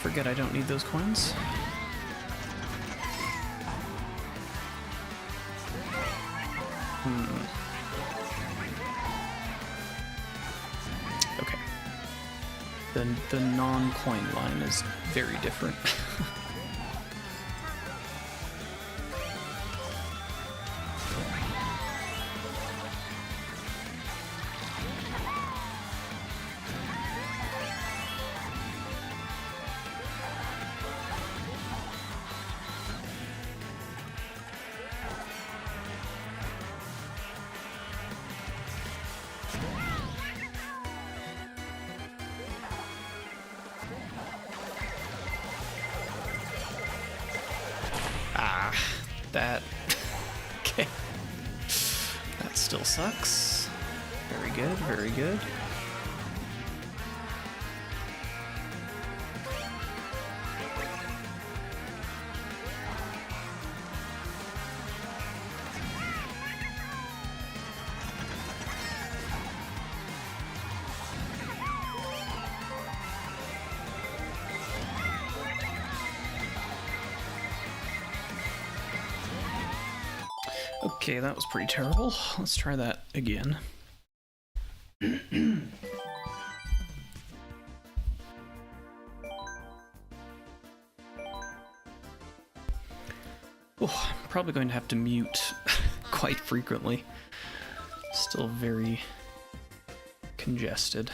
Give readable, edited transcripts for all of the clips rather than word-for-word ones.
Forget I don't need those coins. Okay. The non-coin line is very different. That... okay. That still sucks. Very good, very good. Okay, that was pretty terrible. Let's try that again. Oh, I'm probably going to have to mute quite frequently. Still very congested.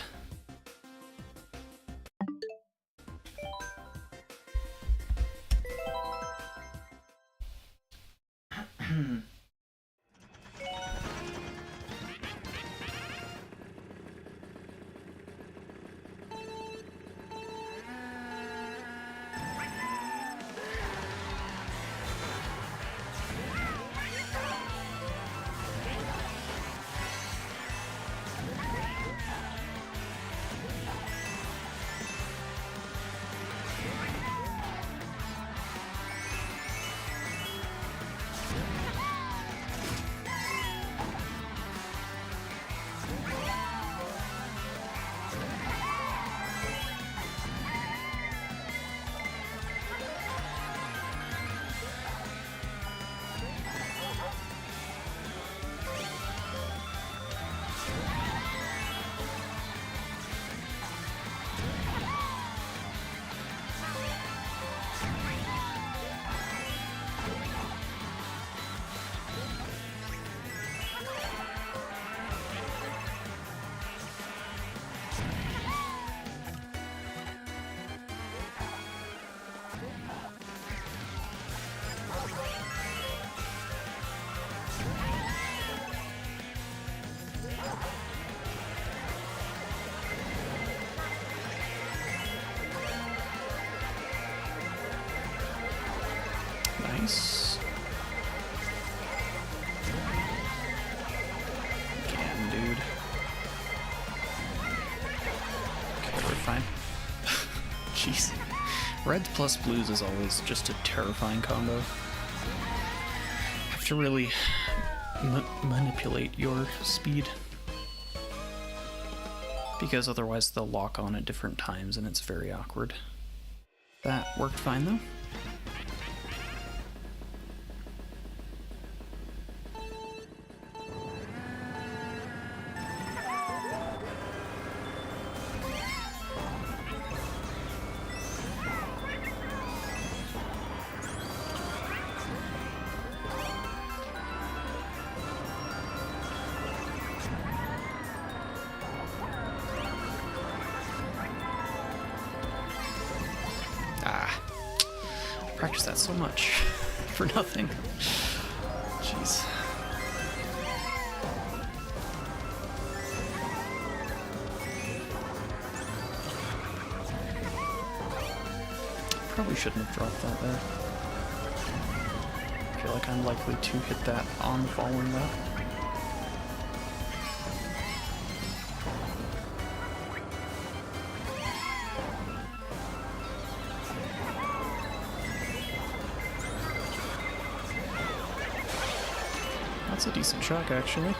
Nice. Again, dude. Okay, we're fine. Jeez. Reds plus blues is always just a terrifying combo. Have to really manipulate your speed. Because otherwise they'll lock on at different times and it's very awkward. That worked fine though. practice that so much for nothing. Jeez. Probably shouldn't have dropped that there. I feel like I'm likely to hit that on the following lap. That's a decent shock, actually.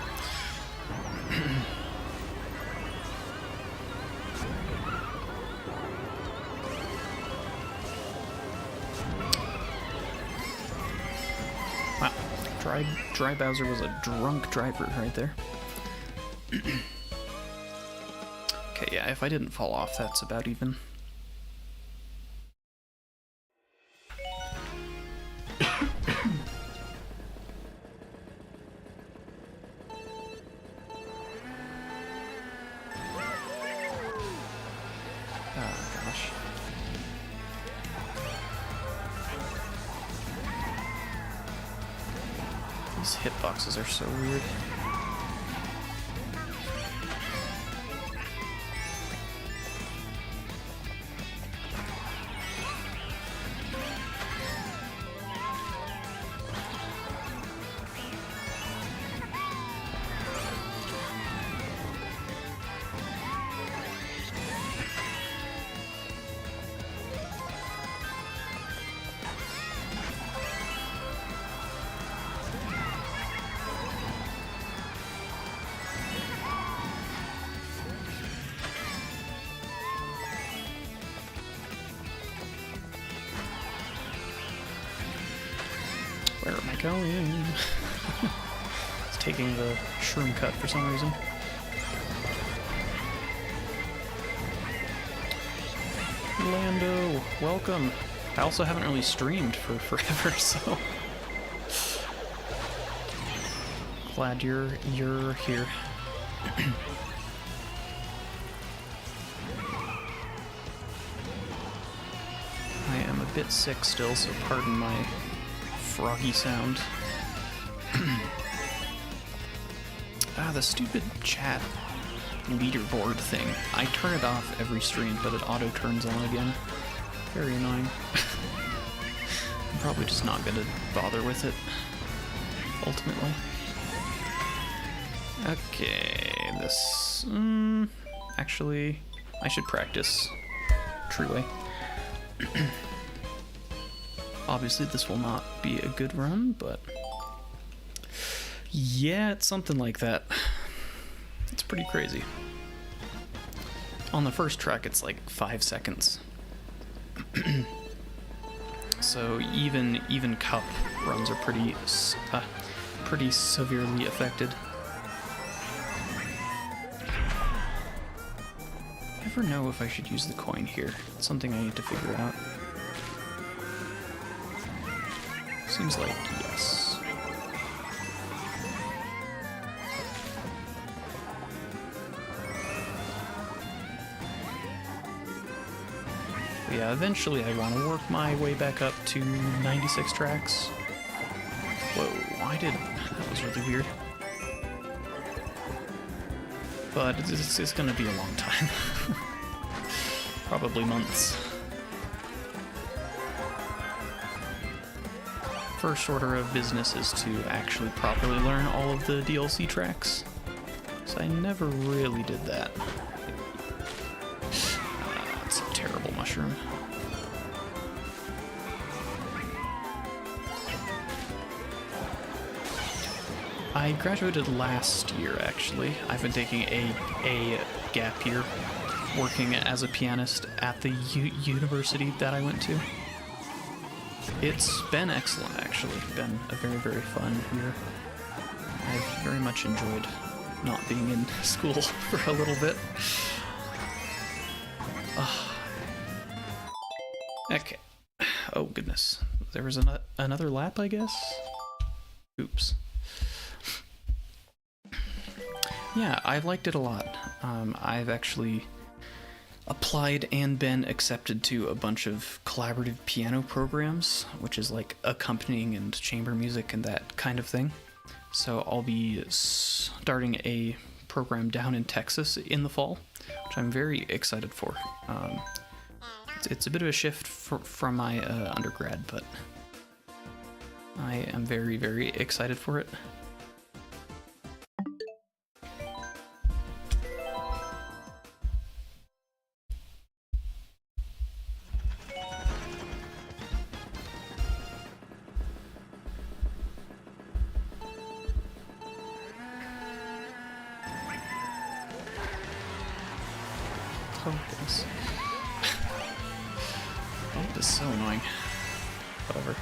Wow, Dry Bowser was a drunk driver right there. Okay, yeah, if I didn't fall off, that's about even. These hitboxes are so weird. Where am I going? It's taking the shroom cut for some reason. Lando, welcome. I also haven't really streamed for forever, so glad you're here. I am a bit sick still, so pardon my froggy sound. The stupid chat leaderboard thing. I turn it off every stream, but it auto turns on again. Very annoying. I'm probably just not gonna bother with it, ultimately. Okay, this... actually, I should practice Treeway. Obviously, this will not be a good run, but... yeah, it's something like that. It's pretty crazy. On the first track, it's like 5 seconds. So even cup runs are pretty severely affected. I never know if I should use the coin here. It's something I need to figure out. Seems like yes. Yeah, eventually I want to work my way back up to 96 tracks. Whoa, that was really weird. But it's gonna be a long time. Probably months. First order of business is to actually properly learn all of the DLC tracks. So I never really did that. It's a terrible mushroom. I graduated last year, actually. I've been taking a gap year working as a pianist at the university that I went to. It's been excellent, actually. Been a very, very fun year. I've very much enjoyed not being in school for a little bit. Okay. Oh, goodness. There was another lap, I guess? Oops. Yeah, I've liked it a lot. I've actually... applied and been accepted to a bunch of collaborative piano programs, which is like accompanying and chamber music and that kind of thing. So I'll be starting a program down in Texas in the fall, which I'm very excited for. It's a bit of a shift from my undergrad, but I am very, very excited for it. Oh, goodness. Oh, this is so annoying. Whatever.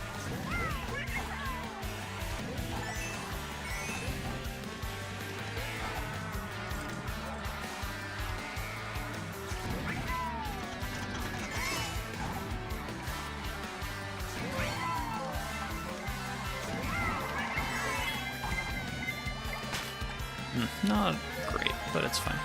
Not great, but it's fine.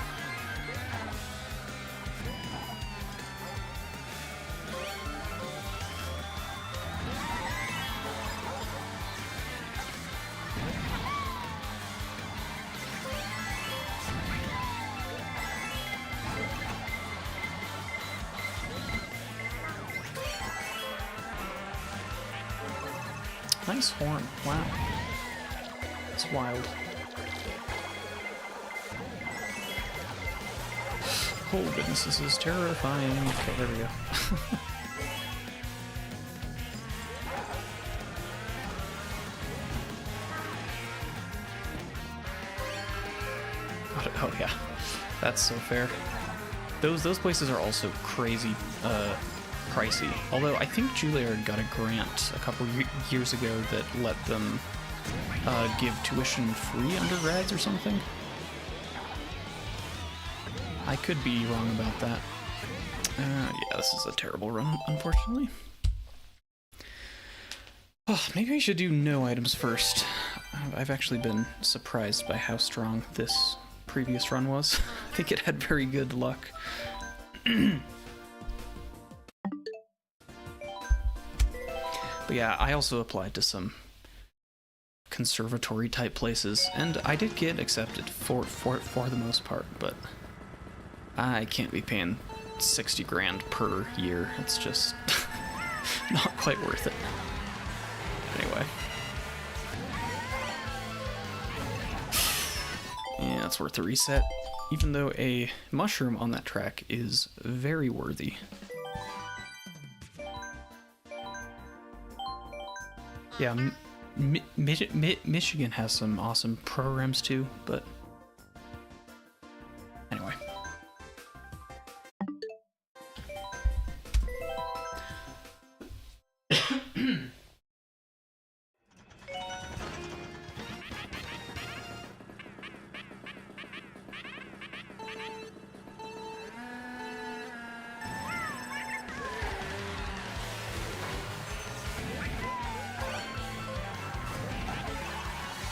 Nice horn. Wow. It's wild. Oh goodness, this is terrifying. Okay, there we go. Oh yeah, that's so fair. Those places are also crazy pricey. Although I think Juilliard got a grant a couple years ago that let them give tuition-free undergrads or something. I could be wrong about that. Yeah, this is a terrible run, unfortunately. Oh, maybe I should do no items first. I've actually been surprised by how strong this previous run was. I think it had very good luck. But yeah, I also applied to some conservatory type places, and I did get accepted for the most part, but I can't be paying 60 grand per year. It's just not quite worth it. Anyway. Yeah, it's worth a reset, even though a mushroom on that track is very worthy. Yeah, Michigan has some awesome programs too, but anyway.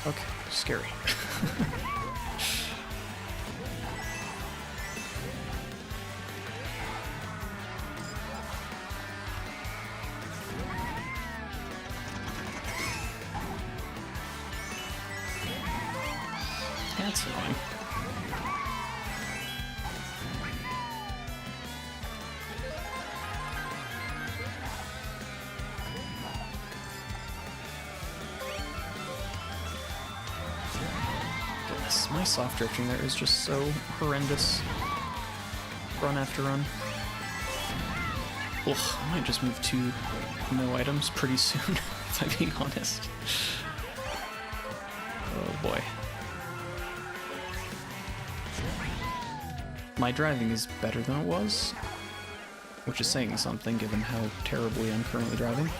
Okay, scary. That's annoying. My soft drifting there is just so horrendous. Run after run. Ugh, I might just move to no items pretty soon, if I'm being honest. Oh boy. My driving is better than it was, which is saying something given how terribly I'm currently driving.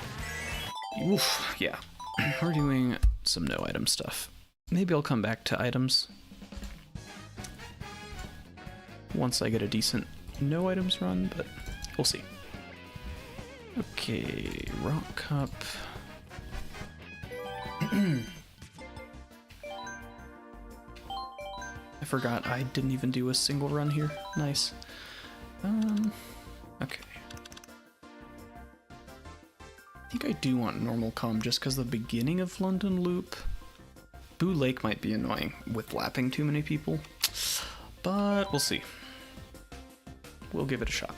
Oof, yeah. We're doing some no item stuff. Maybe I'll come back to items once I get a decent no items run, but we'll see. Okay, Rock Cup. I forgot I didn't even do a single run here. Nice. Okay. I think I do want normal com just because the beginning of London Loop. Boo Lake might be annoying with lapping too many people, but we'll see. We'll give it a shot.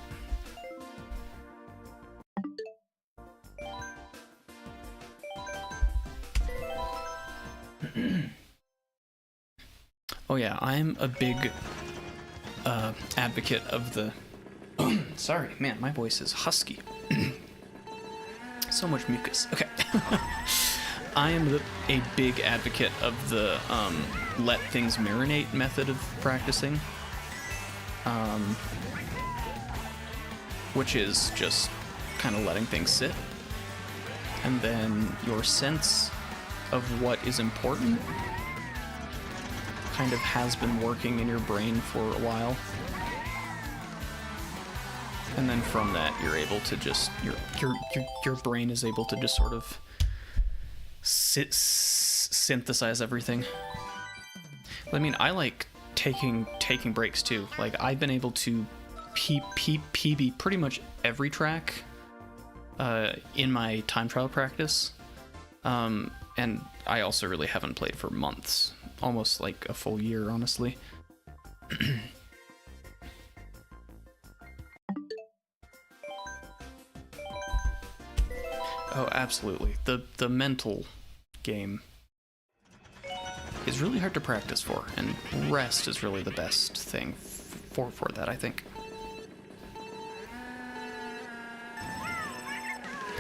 Oh yeah, I'm a big advocate of the... Sorry, man, my voice is husky. So much mucus. Okay. I am a big advocate of the let things marinate method of practicing. Which is just kind of letting things sit. And then your sense of what is important kind of has been working in your brain for a while. And then from that, you're able to just, your brain is able to just sort of synthesize everything. I mean, I like taking breaks too. Like, I've been able to PB pretty much every track in my time trial practice. And I also really haven't played for months. Almost like a full year, honestly. Oh, absolutely. The mental game is really hard to practice for, and rest is really the best thing for that, I think.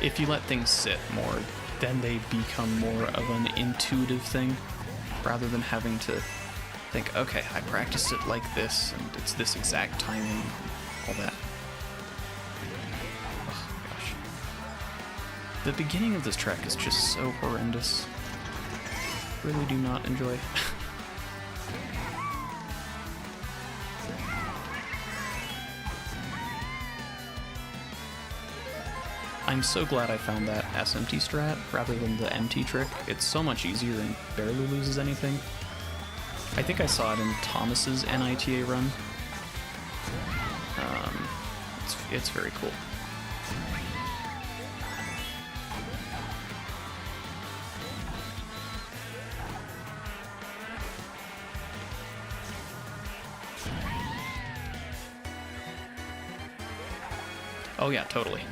If you let things sit more, then they become more of an intuitive thing, rather than having to think, okay, I practiced it like this, and it's this exact timing, all that. The beginning of this track is just so horrendous. Really do not enjoy. I'm so glad I found that SMT strat rather than the MT trick. It's so much easier and barely loses anything. I think I saw it in Thomas's NITA run. It's very cool. Oh yeah, totally.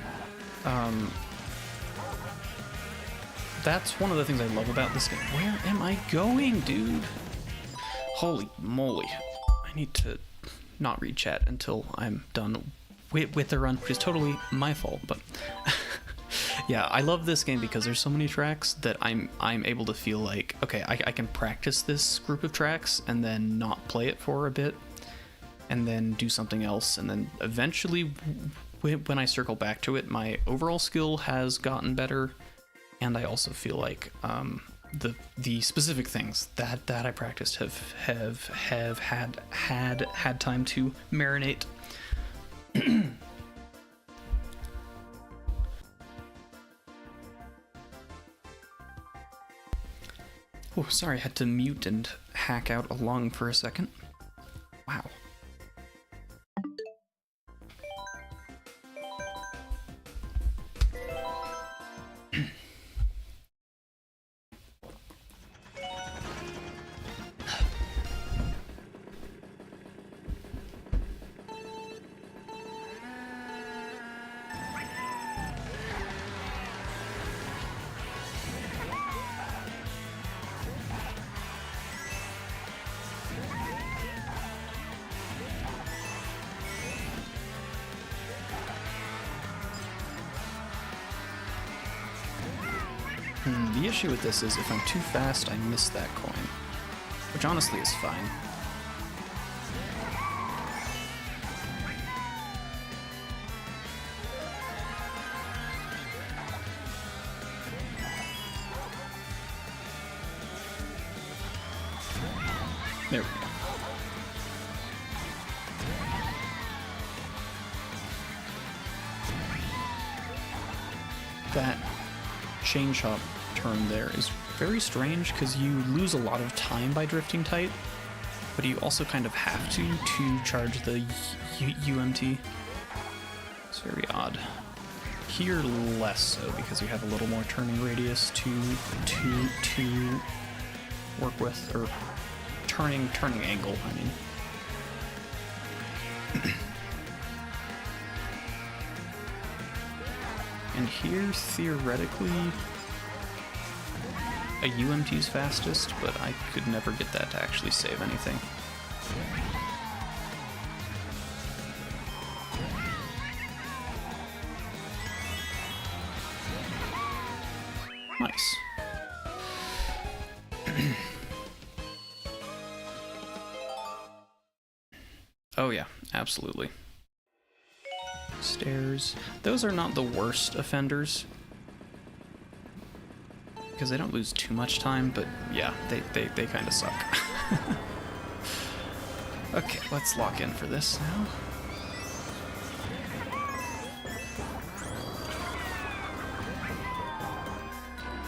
That's one of the things I love about this game. Where am I going, dude? Holy moly. I need to not read chat until I'm done with the run, which is totally my fault, but... Yeah, I love this game because there's so many tracks that I'm able to feel like, okay, I can practice this group of tracks and then not play it for a bit, and then do something else, and then eventually... when I circle back to it, my overall skill has gotten better, and I also feel like the specific things that I practiced have had time to marinate. Oh, sorry, I had to mute and hack out a lung for a second. Wow. The issue with this is if I'm too fast, I miss that coin, which honestly is fine. There we go. That chain chop turn there is very strange because you lose a lot of time by drifting tight, but you also kind of have to charge the UMT. It's very odd. Here, less so, because you have a little more turning radius to work with, or turning angle, I mean. And here, theoretically, a UMT is fastest, but I could never get that to actually save anything. Nice. Oh yeah, absolutely. Stairs. Those are not the worst offenders, because they don't lose too much time, but yeah, they kind of suck. Okay, let's lock in for this now.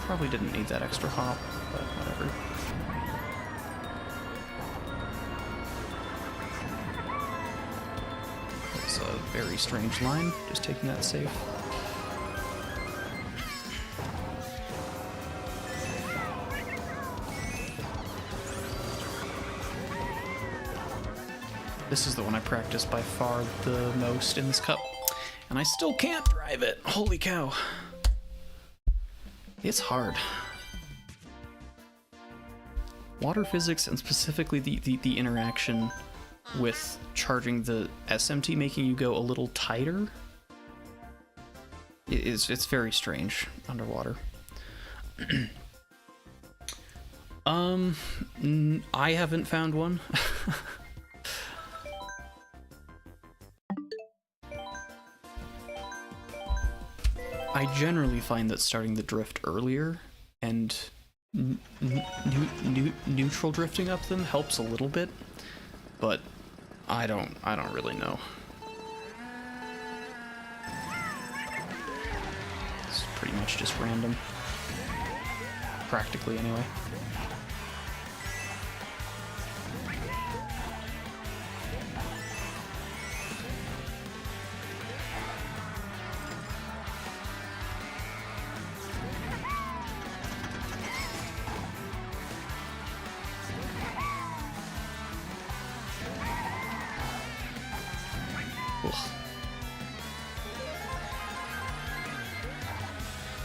Probably didn't need that extra hop, but whatever. It's a very strange line, just taking that safe. This is the one I practiced by far the most in this cup, and I still can't drive it. Holy cow. It's hard. Water physics, and specifically the interaction with charging the SMT, making you go a little tighter, it's very strange underwater. I haven't found one. I generally find that starting the drift earlier and neutral drifting up them helps a little bit, but I don't really know. It's pretty much just random, practically anyway.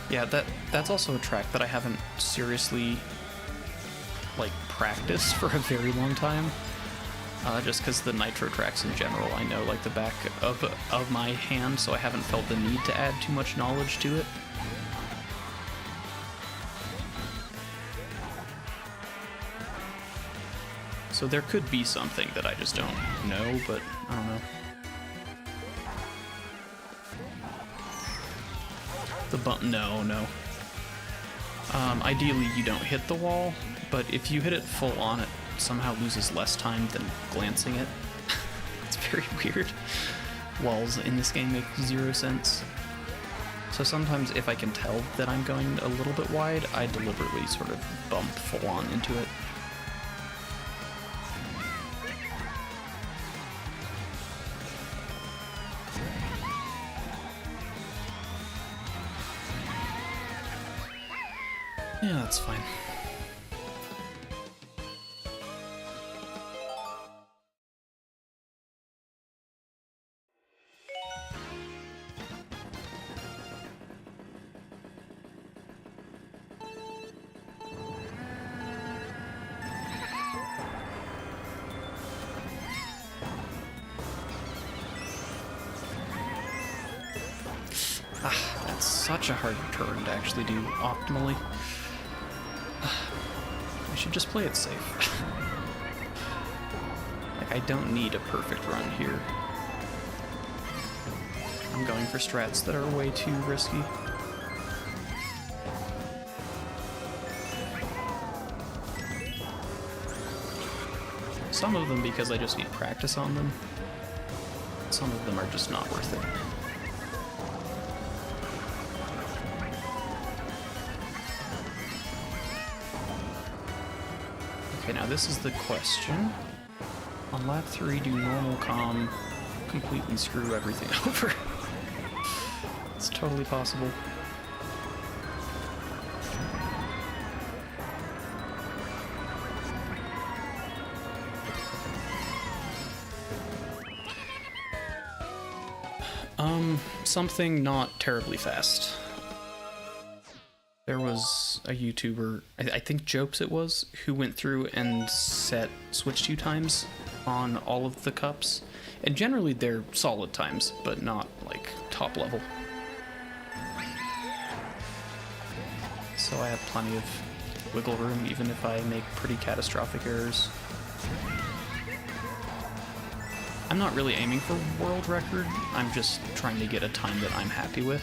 Yeah, that's also a track that I haven't seriously, like, practiced for a very long time. Just because the nitro tracks in general, I know like the back of my hand, so I haven't felt the need to add too much knowledge to it. So there could be something that I just don't know, but I don't know. The bump, no. Ideally you don't hit the wall, but if you hit it full on, it somehow loses less time than glancing it. It's very weird. Walls in this game make 0 sense. So sometimes if I can tell that I'm going a little bit wide, I deliberately sort of bump full on into it. Yeah, that's fine. That's such a hard turn to actually do optimally. I should just play it safe. Like, I don't need a perfect run here. I'm going for strats that are way too risky. Some of them because I just need practice on them. Some of them are just not worth it. Okay, now this is the question. On lap 3, do normal calm, completely screw everything over. It's totally possible. Something not terribly fast. There was a YouTuber, I think Jopes it was, who went through and set switch queue times on all of the cups. And generally they're solid times, but not like top level. So I have plenty of wiggle room even if I make pretty catastrophic errors. I'm not really aiming for world record, I'm just trying to get a time that I'm happy with.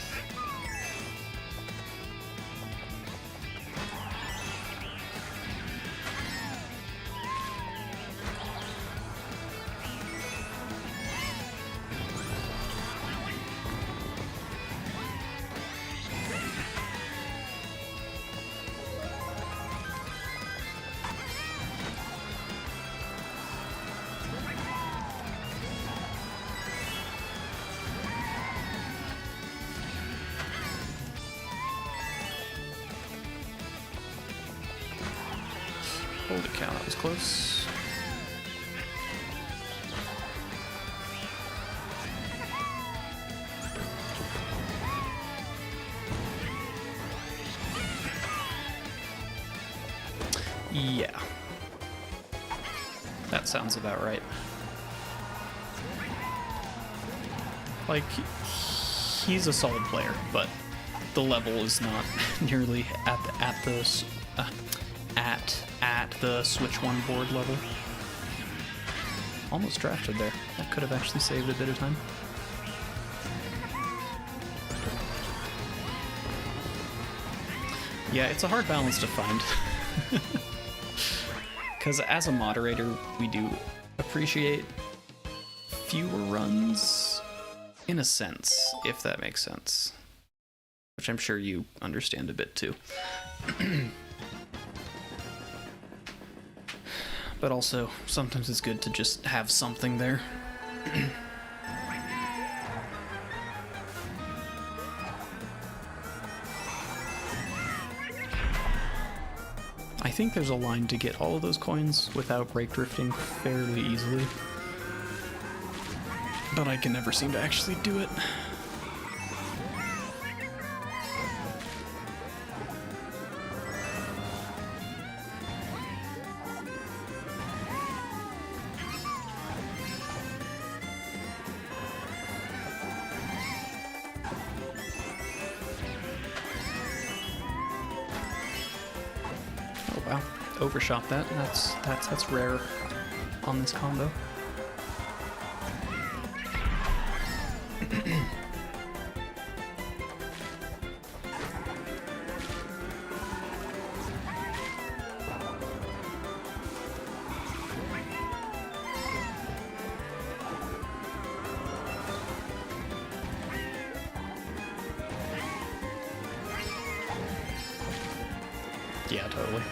Holy cow, that was close. Yeah. That sounds about right. Like, he's a solid player, but the level is not nearly at the Switch 1 board level. Almost drafted there. That could have actually saved a bit of time. Yeah, it's a hard balance to find. Because as a moderator, we do appreciate fewer runs, in a sense, if that makes sense. Which I'm sure you understand a bit too. But also, sometimes it's good to just have something there. I think there's a line to get all of those coins without brake drifting fairly easily. But I can never seem to actually do it. Wow, overshot that. That's rare on this combo. Yeah, totally.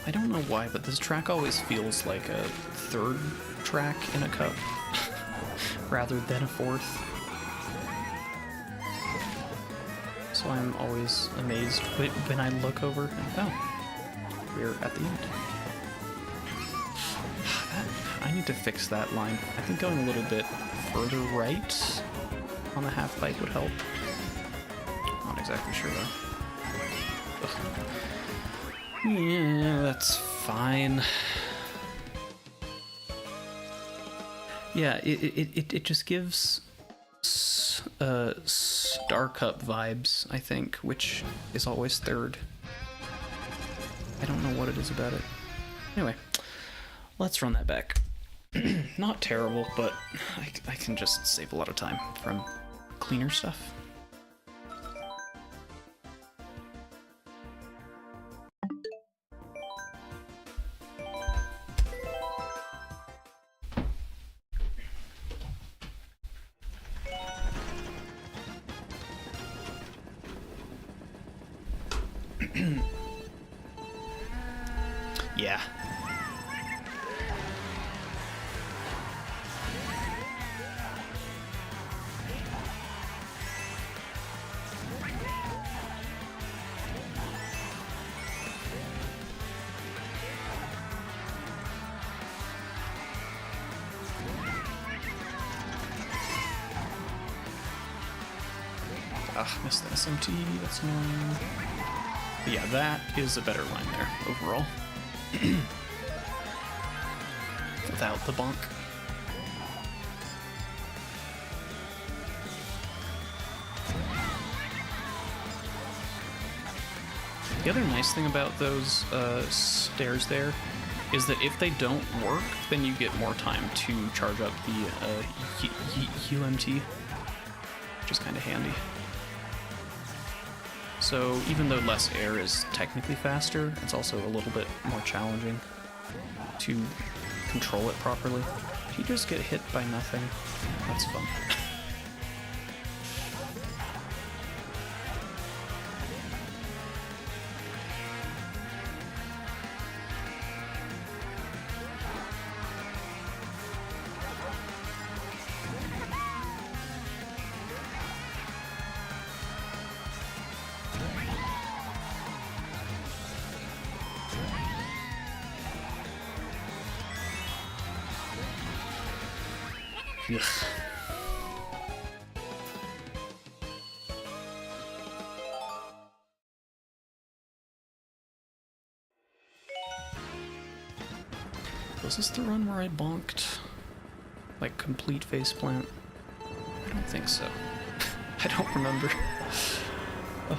I don't know why, but this track always feels like a third track in a cup rather than a fourth. So I'm always amazed when I look over and, oh, we're at the end. I need to fix that line. I think going a little bit further right on the half pipe would help. Not exactly sure though. Ugh. Yeah, that's fine. Yeah, it just gives Star Cup vibes, I think, which is always third. I don't know what it is about it. Anyway, let's run that back. Not terrible, but I can just save a lot of time from cleaner stuff. Yeah. Ah, missed the SMT, that's annoying. But yeah, that is a better line there, overall. Without the bonk. The other nice thing about those stairs there is that if they don't work, then you get more time to charge up the UMT, which is kind of handy. So even though less air is technically faster, it's also a little bit more challenging to control it properly. If you just get hit by nothing, that's fun. Ugh. Was this the run where I bonked? Like, complete faceplant? I don't think so. I don't remember. Oh.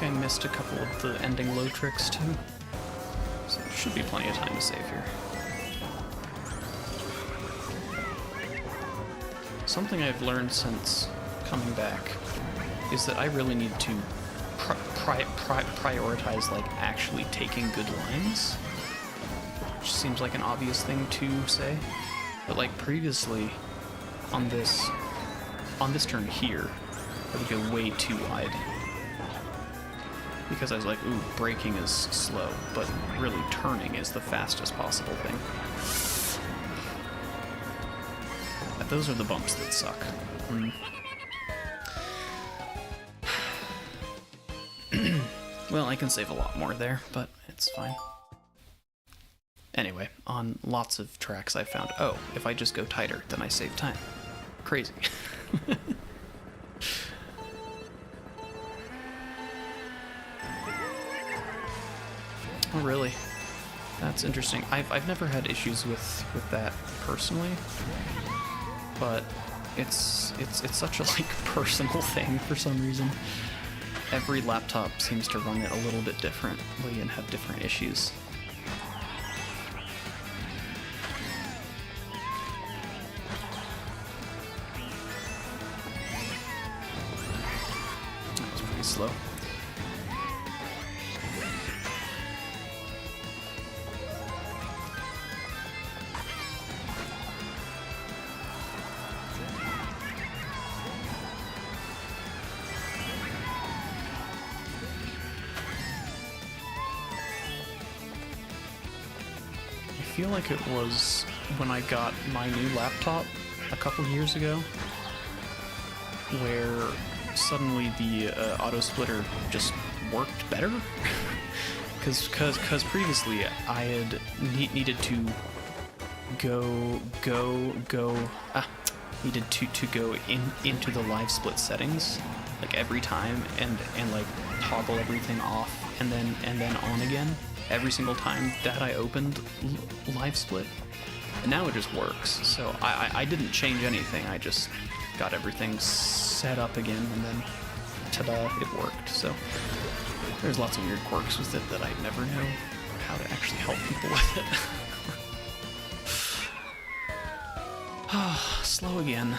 I missed a couple of the ending low tricks too, so there should be plenty of time to save here. Something I've learned since coming back is that I really need to prioritize like actually taking good lines, which seems like an obvious thing to say, but like previously on this turn here, I would go way too wide. Because I was like, ooh, braking is slow, but really turning is the fastest possible thing. But those are the bumps that suck. Well, I can save a lot more there, but it's fine. Anyway, on lots of tracks I found, oh, if I just go tighter, then I save time. Crazy. Oh, really? That's interesting. I've never had issues with that personally, but it's such a like personal thing for some reason. Every laptop seems to run it a little bit differently and have different issues. That was pretty slow. I feel like it was when I got my new laptop a couple years ago, where suddenly the auto splitter just worked better. Because previously I had needed to needed to go into the live split settings like every time and like toggle everything off and then on again every single time that I opened live split, and now it just works. So I didn't change anything, I just got everything set up again, and then ta-da, it worked. So there's lots of weird quirks with it that I never know how to actually help people with it. Slow again.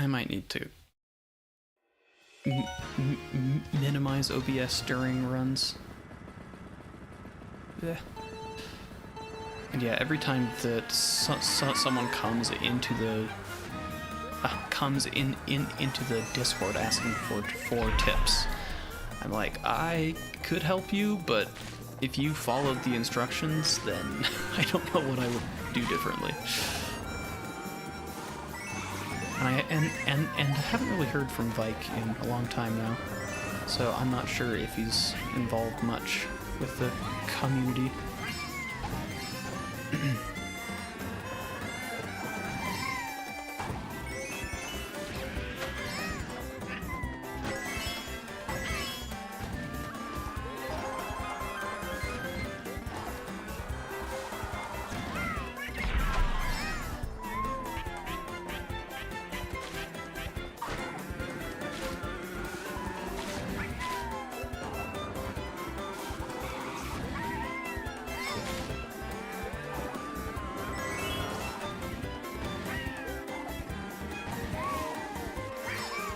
I might need to minimize OBS during runs. Yeah. And yeah, every time that someone comes into the into the Discord asking for tips, I'm like, I could help you, but if you followed the instructions, then I don't know what I would do differently. And I haven't really heard from Vike in a long time now, so I'm not sure if he's involved much with the community.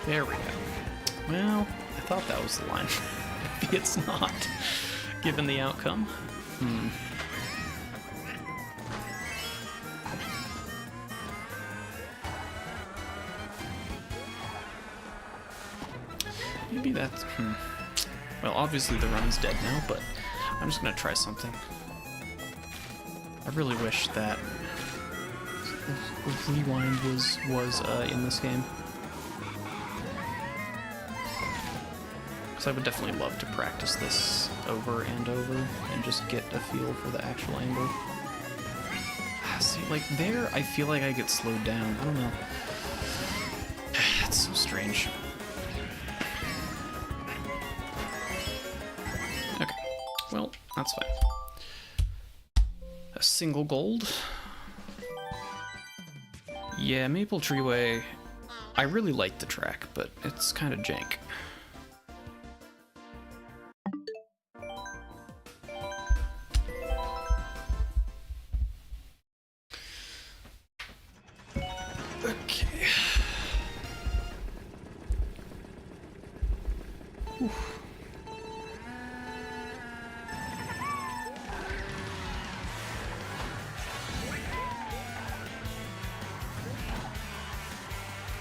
There we go. Well, I thought that was the line. Maybe it's not, given the outcome. Maybe that's... Well, obviously the run's dead now, but I'm just gonna try something. I really wish that rewind was in this game. I would definitely love to practice this over and over and just get a feel for the actual angle. See, like there, I feel like I get slowed down. I don't know. It's so strange. Okay, well, that's fine. A single gold. Yeah, Maple Treeway, I really like the track, but it's kind of jank.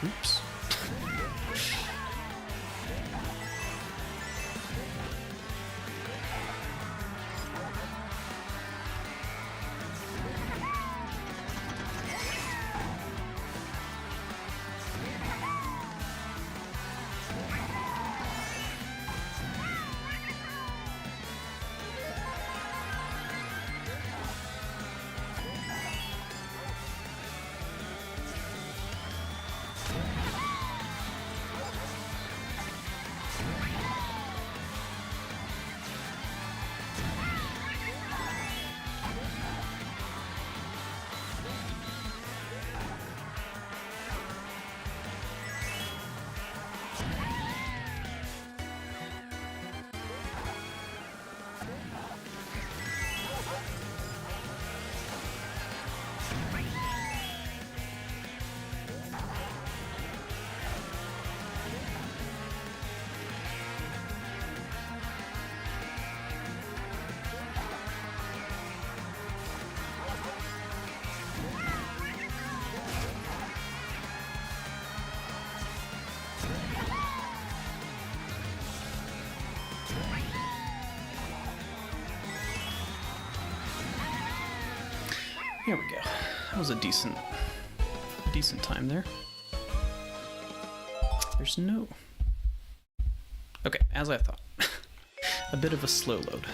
Oops. Here we go. That was a decent time there. There's no... Okay, as I thought. A bit of a slow load.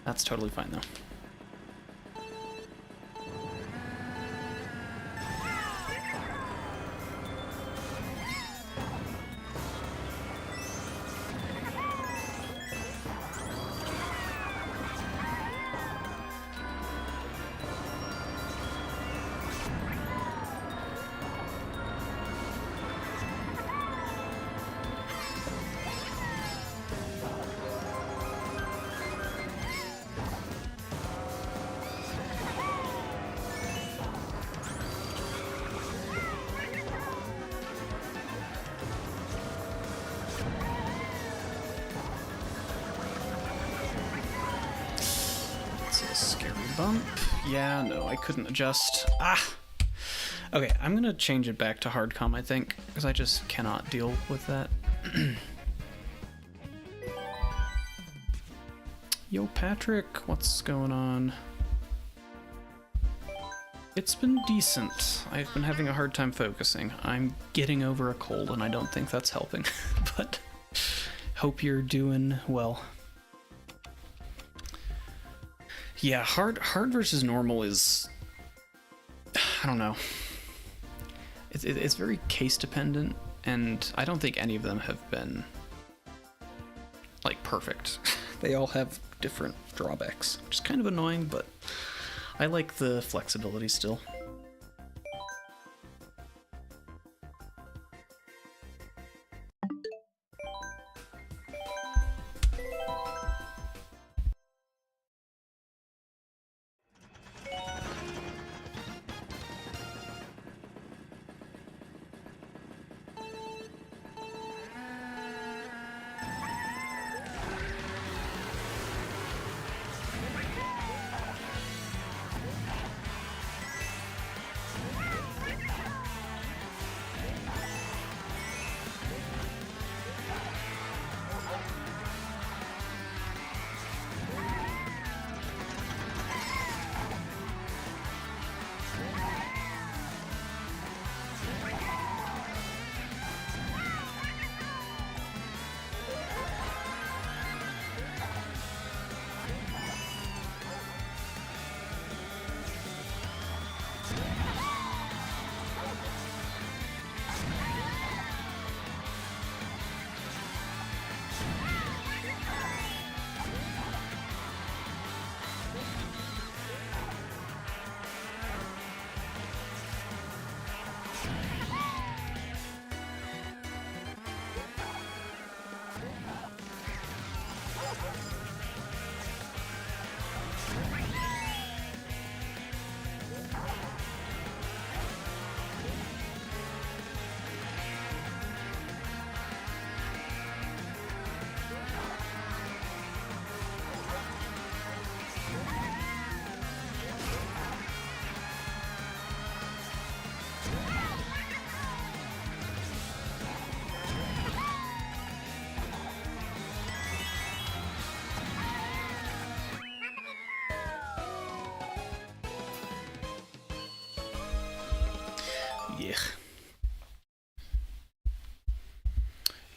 That's totally fine though. Scary bump. Yeah, no, I couldn't adjust. Ah! Okay, I'm gonna change it back to hard comm, I think, because I just cannot deal with that. Yo, Patrick, what's going on? It's been decent. I've been having a hard time focusing. I'm getting over a cold, and I don't think that's helping, but hope you're doing well. Yeah, hard versus normal is... I don't know. It's very case dependent, and I don't think any of them have been, like, perfect. They all have different drawbacks, which is kind of annoying, but I like the flexibility still.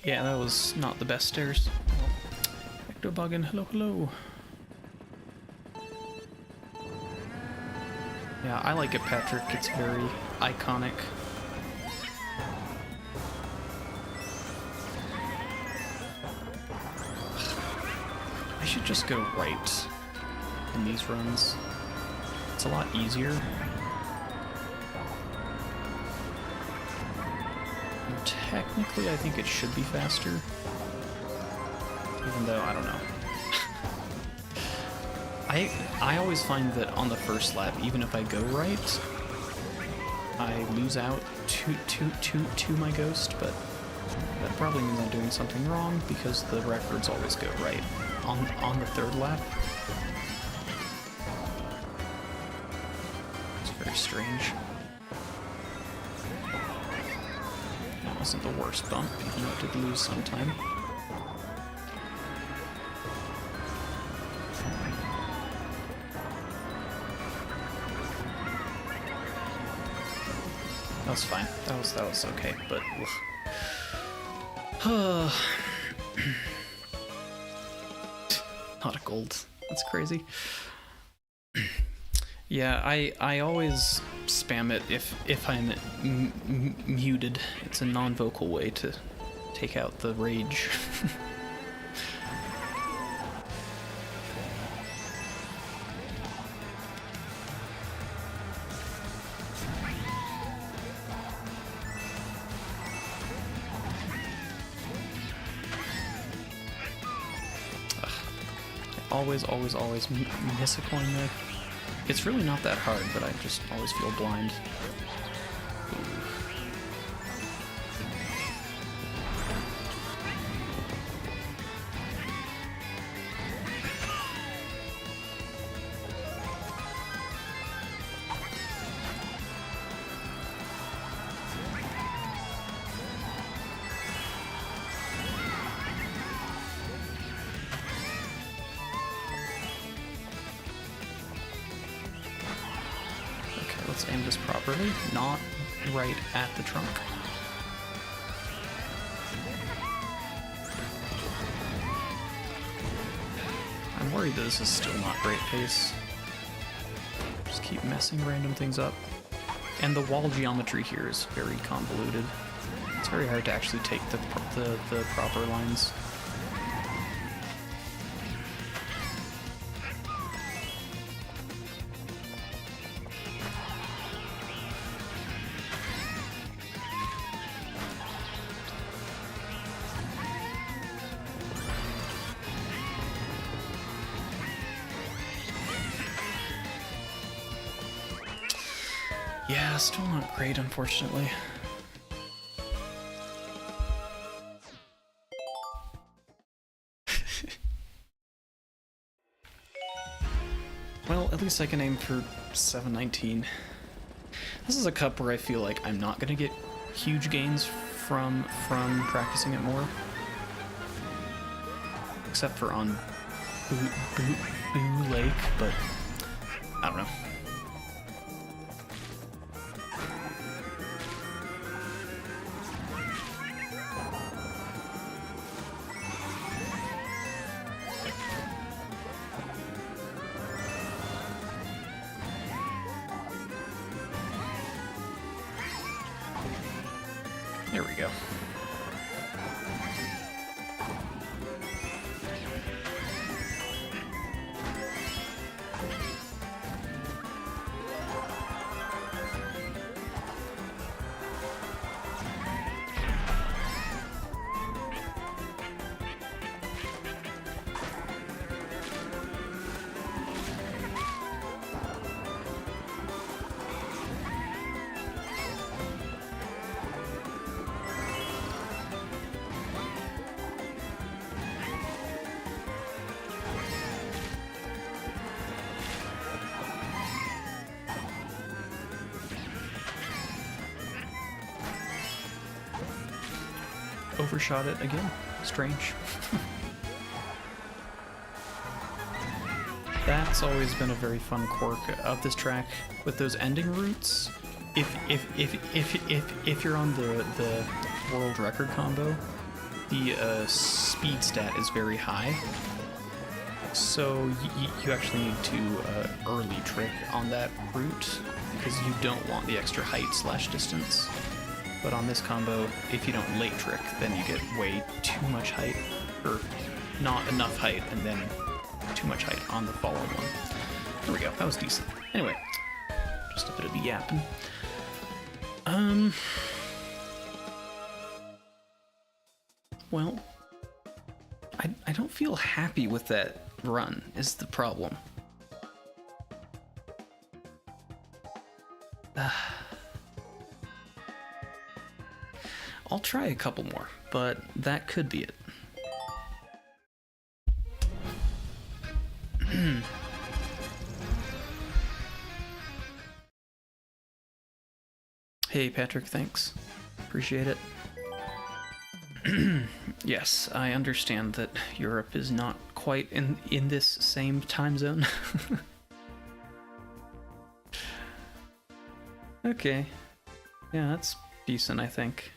Yeah, that was not the best stairs. Ectobuggen, hello, hello. Yeah, I like it, Patrick. It's very iconic. I should just go right in these runs. It's a lot easier. And technically, I think it should be faster. Even though, I don't know. I always find that on the first lap, even if I go right, I lose out to my ghost, but that probably means I'm doing something wrong because the records always go right on the third lap. It's very strange. That wasn't the worst bump, even though it did lose some time. That was fine. That was okay, but not a gold. That's crazy. Yeah, I always spam it if I'm muted. It's a non-vocal way to take out the rage. Always miss a coin there. It's really not that hard, but I just always feel blind. let's aim this properly, not right at the trunk. I'm worried that this is still not great pace. Just keep messing random things up. And the wall geometry here is very convoluted. It's very hard to actually take the proper lines. Yeah, still not great, unfortunately. Well, at least I can aim for 719. This is a cup where I feel like I'm not going to get huge gains from practicing it more. Except for on Boo Lake, but I don't know. There we go. Overshot it again. Strange. That's always been a very fun quirk of this track with those ending routes. If you're on the world record combo, the speed stat is very high. So you actually need to early trick on that route because you don't want the extra height / distance. But on this combo, if you don't late trick, then you get way too much height, or not enough height, and then too much height on the following one. There we go, that was decent. Anyway, just a bit of the yapping. Well, I don't feel happy with that run, is the problem. I'll try a couple more, but that could be it. Hey Patrick, thanks. Appreciate it. Yes, I understand that Europe is not quite in this same time zone. Okay. Yeah, that's decent, I think.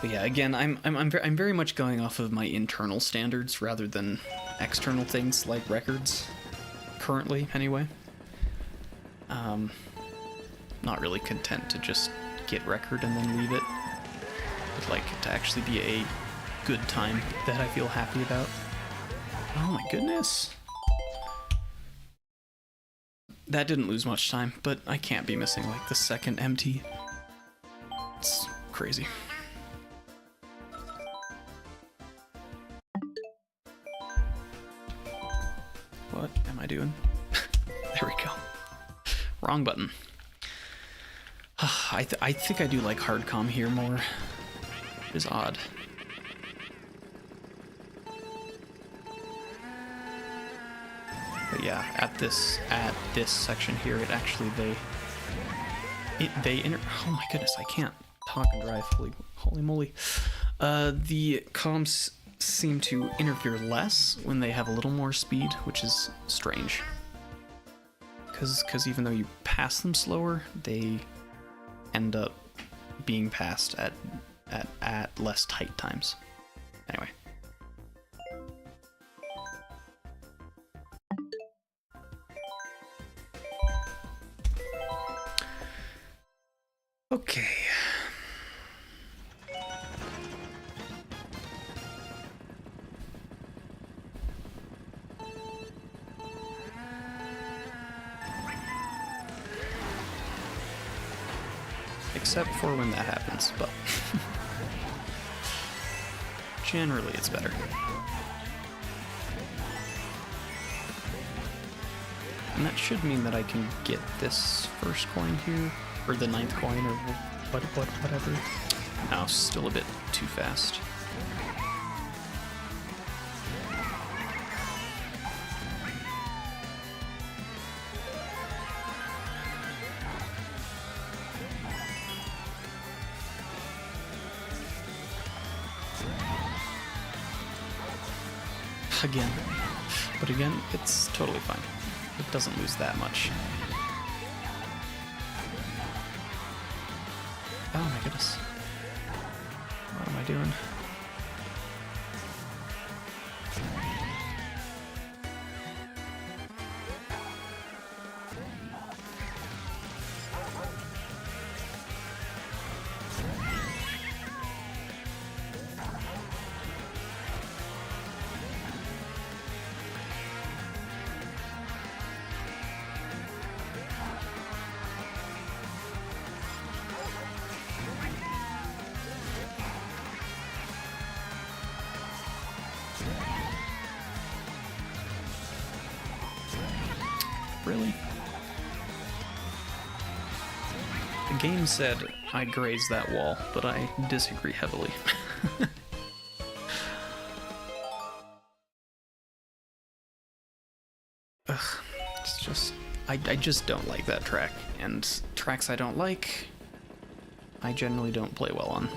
But yeah, again, I'm very much going off of my internal standards rather than external things like records. Currently, anyway. Not really content to just get record and then leave it. I'd like it to actually be a good time that I feel happy about. Oh my goodness. That didn't lose much time, but I can't be missing like the second MT. It's crazy. What am I doing? There we go. Wrong button. I think I do like hardcom here more. It is odd. But yeah, at this section here, it actually oh my goodness, I can't talk and drive. Holy moly. The comms seem to interfere less when they have a little more speed, which is strange. Because even though you pass them slower, they end up being passed at less tight times. Anyway. Okay. Except for when that happens, but generally it's better. And that should mean that I can get this first coin here, or the 9th coin, or whatever. No, still a bit too fast. Again. But again, it's totally fine. It doesn't lose that much. Oh my goodness. What am I doing? Really? The game said I grazed that wall, but I disagree heavily. Ugh, it's just... I just don't like that track, and tracks I don't like, I generally don't play well on.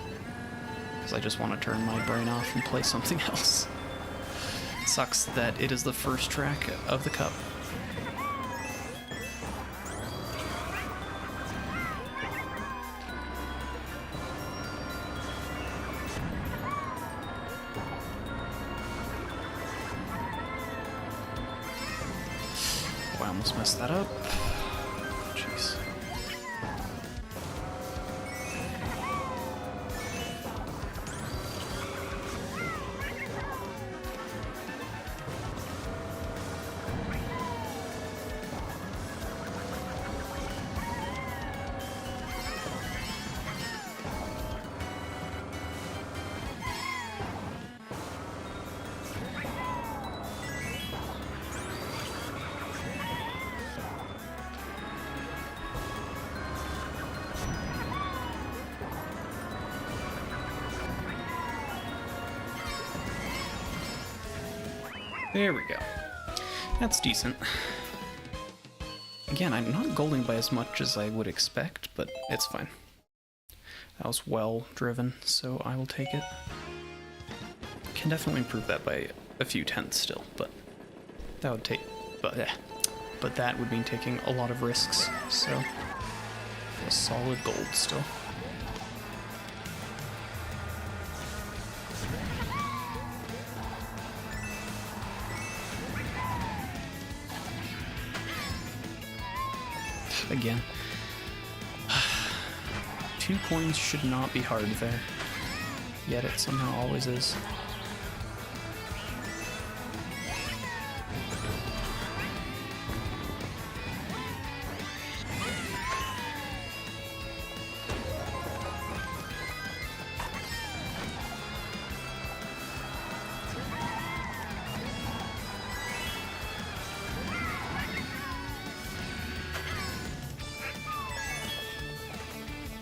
Because I just want to turn my brain off and play something else. It sucks that it is the first track of the cup. I almost messed that up. Jeez. There we go. That's decent. Again, I'm not golding by as much as I would expect, but it's fine. That was well driven, so I will take it. Can definitely improve that by a few tenths still, but that would take... But that would mean taking a lot of risks, so... A solid gold still. Again. 2 coins should not be hard there. Yet it somehow always is.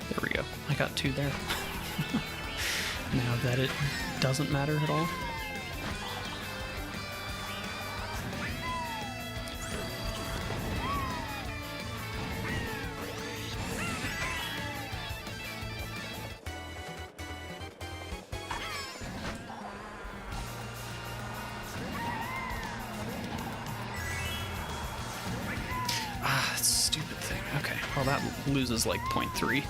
There we go. I got 2 there. Now that it doesn't matter at all. that loses like 0.3.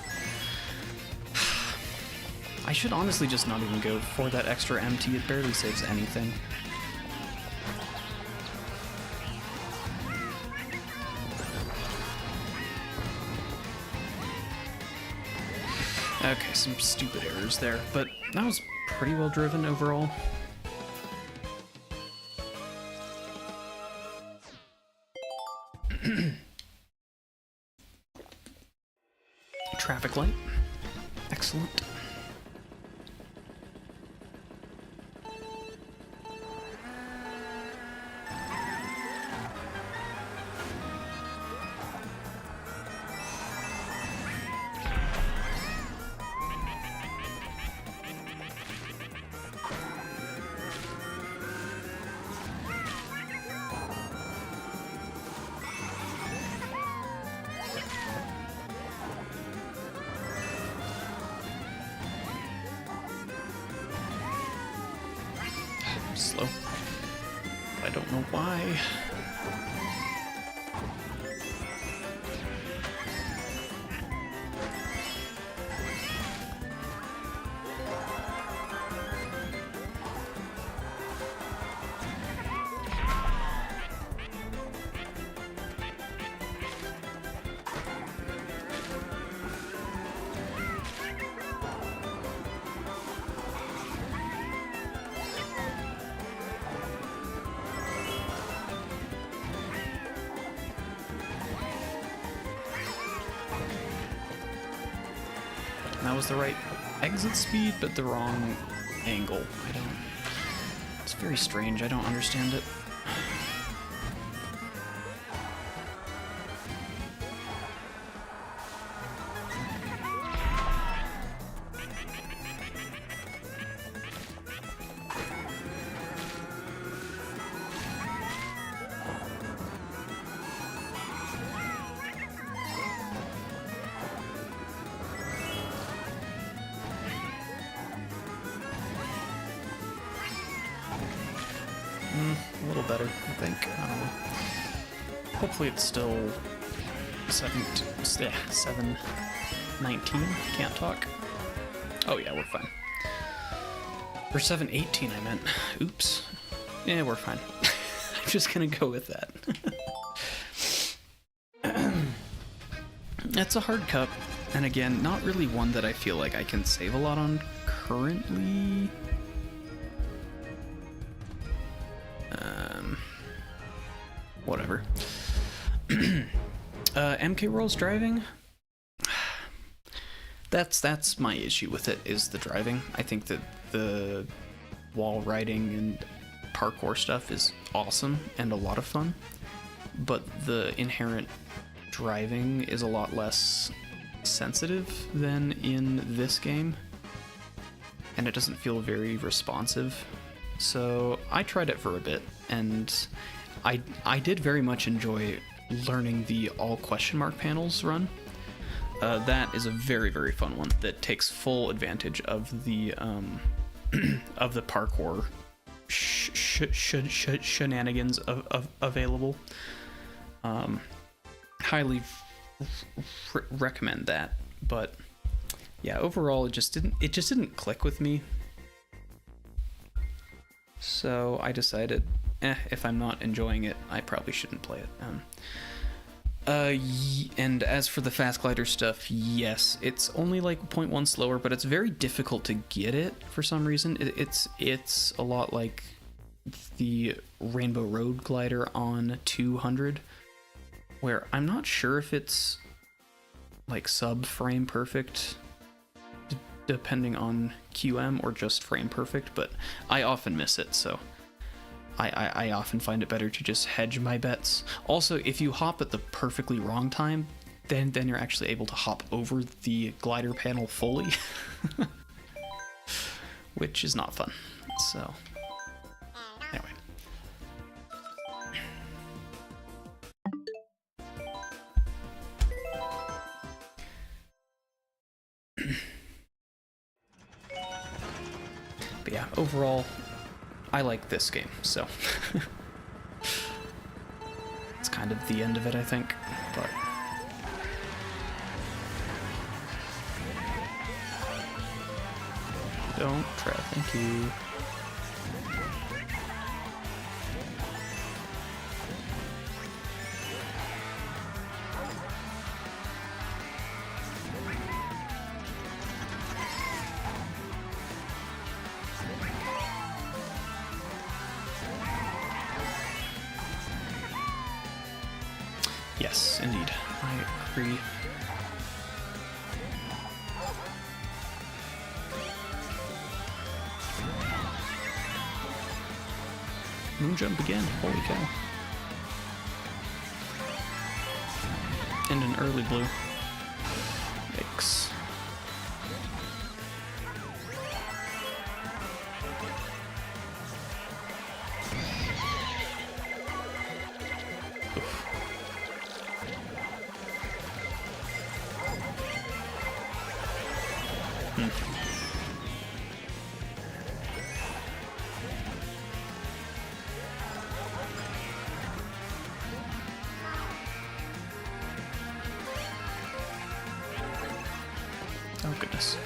I should honestly just not even go for that extra MT. It barely saves anything. Okay, some stupid errors there, but that was pretty well driven overall. Traffic light. Excellent. Slow. I don't know why. That was the right exit speed, but the wrong angle. It's very strange. I don't understand it. A little better, I think. Hopefully it's still 7:19. Can't talk. Oh yeah, we're fine. Or 7:18, I meant. Oops. Yeah, we're fine. I'm just gonna go with that. It's a hard cup, and again, not really one that I feel like I can save a lot on currently. Whatever. MK Rolls driving? That's my issue with it, is the driving. I think that the wall riding and parkour stuff is awesome and a lot of fun, but the inherent driving is a lot less sensitive than in this game, and it doesn't feel very responsive. So I tried it for a bit, and I did very much enjoy learning the all question mark panels run. That is a very, very fun one that takes full advantage of the of the parkour shenanigans available. Highly recommend that. But yeah, overall it just didn't click with me. So I decided, if I'm not enjoying it, I probably shouldn't play it. And as for the fast glider stuff, yes, it's only like 0.1 slower, but it's very difficult to get it for some reason. It's a lot like the Rainbow Road glider on 200, where I'm not sure if it's like sub frame perfect, depending on QM, or just frame perfect, but I often miss it, so I often find it better to just hedge my bets. Also, if you hop at the perfectly wrong time, then you're actually able to hop over the glider panel fully, which is not fun. So anyway. But yeah, overall, I like this game, so it's kind of the end of it, I think. But Don't try. Thank you. Yes, indeed. I agree. Moon jump again. Holy cow. And an early blue. Yikes. Oh, goodness.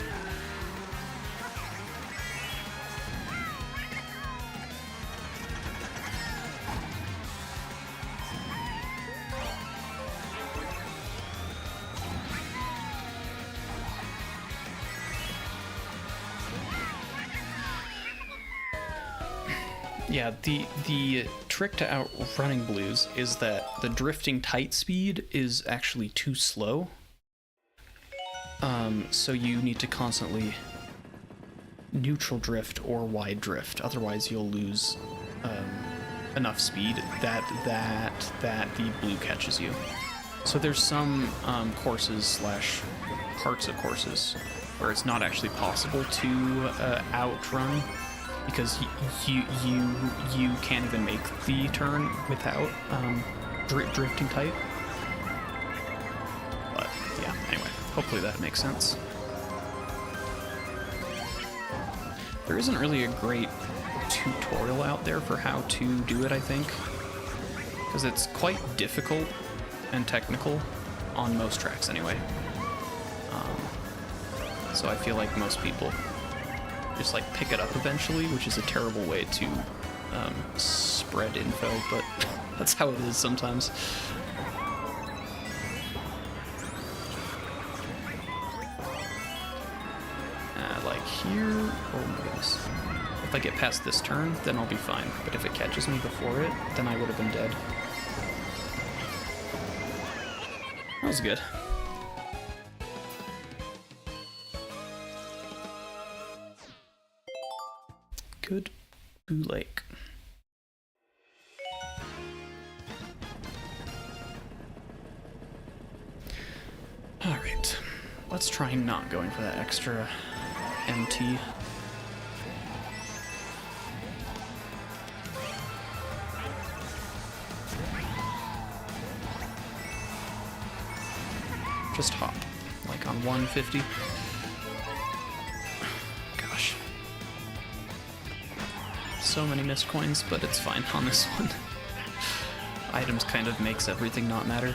Yeah, the trick to outrunning blues is that the drifting tight speed is actually too slow. So you need to constantly neutral drift or wide drift, otherwise you'll lose enough speed that the blue catches you. So there's some courses slash parts of courses where it's not actually possible to outrun, because you can't even make the turn without drifting tight. But yeah, anyway, hopefully that makes sense. There isn't really a great tutorial out there for how to do it, I think, because it's quite difficult and technical on most tracks anyway. So I feel like most people just like pick it up eventually, which is a terrible way to spread info, but that's how it is sometimes. Like here, oh my goodness. If I get past this turn, then I'll be fine, but if it catches me before it, then I would have been dead. That was good. Good Boo Lake. Alright, let's try not going for that extra MT. Just hop, like on 150. Gosh. So many missed coins, but it's fine on this one. Items kind of makes everything not matter.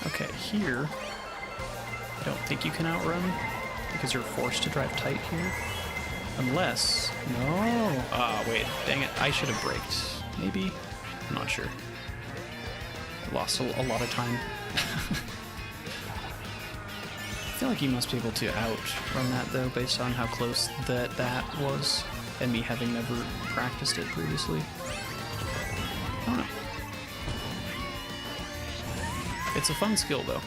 Okay, here, I don't think you can outrun, because you're forced to drive tight here. Unless, no, wait, dang it, I should have braked, maybe? I'm not sure. I lost a lot of time. I feel like you must be able to outrun that though, based on how close that was, and me having never practiced it previously. I don't know. It's a fun skill, though.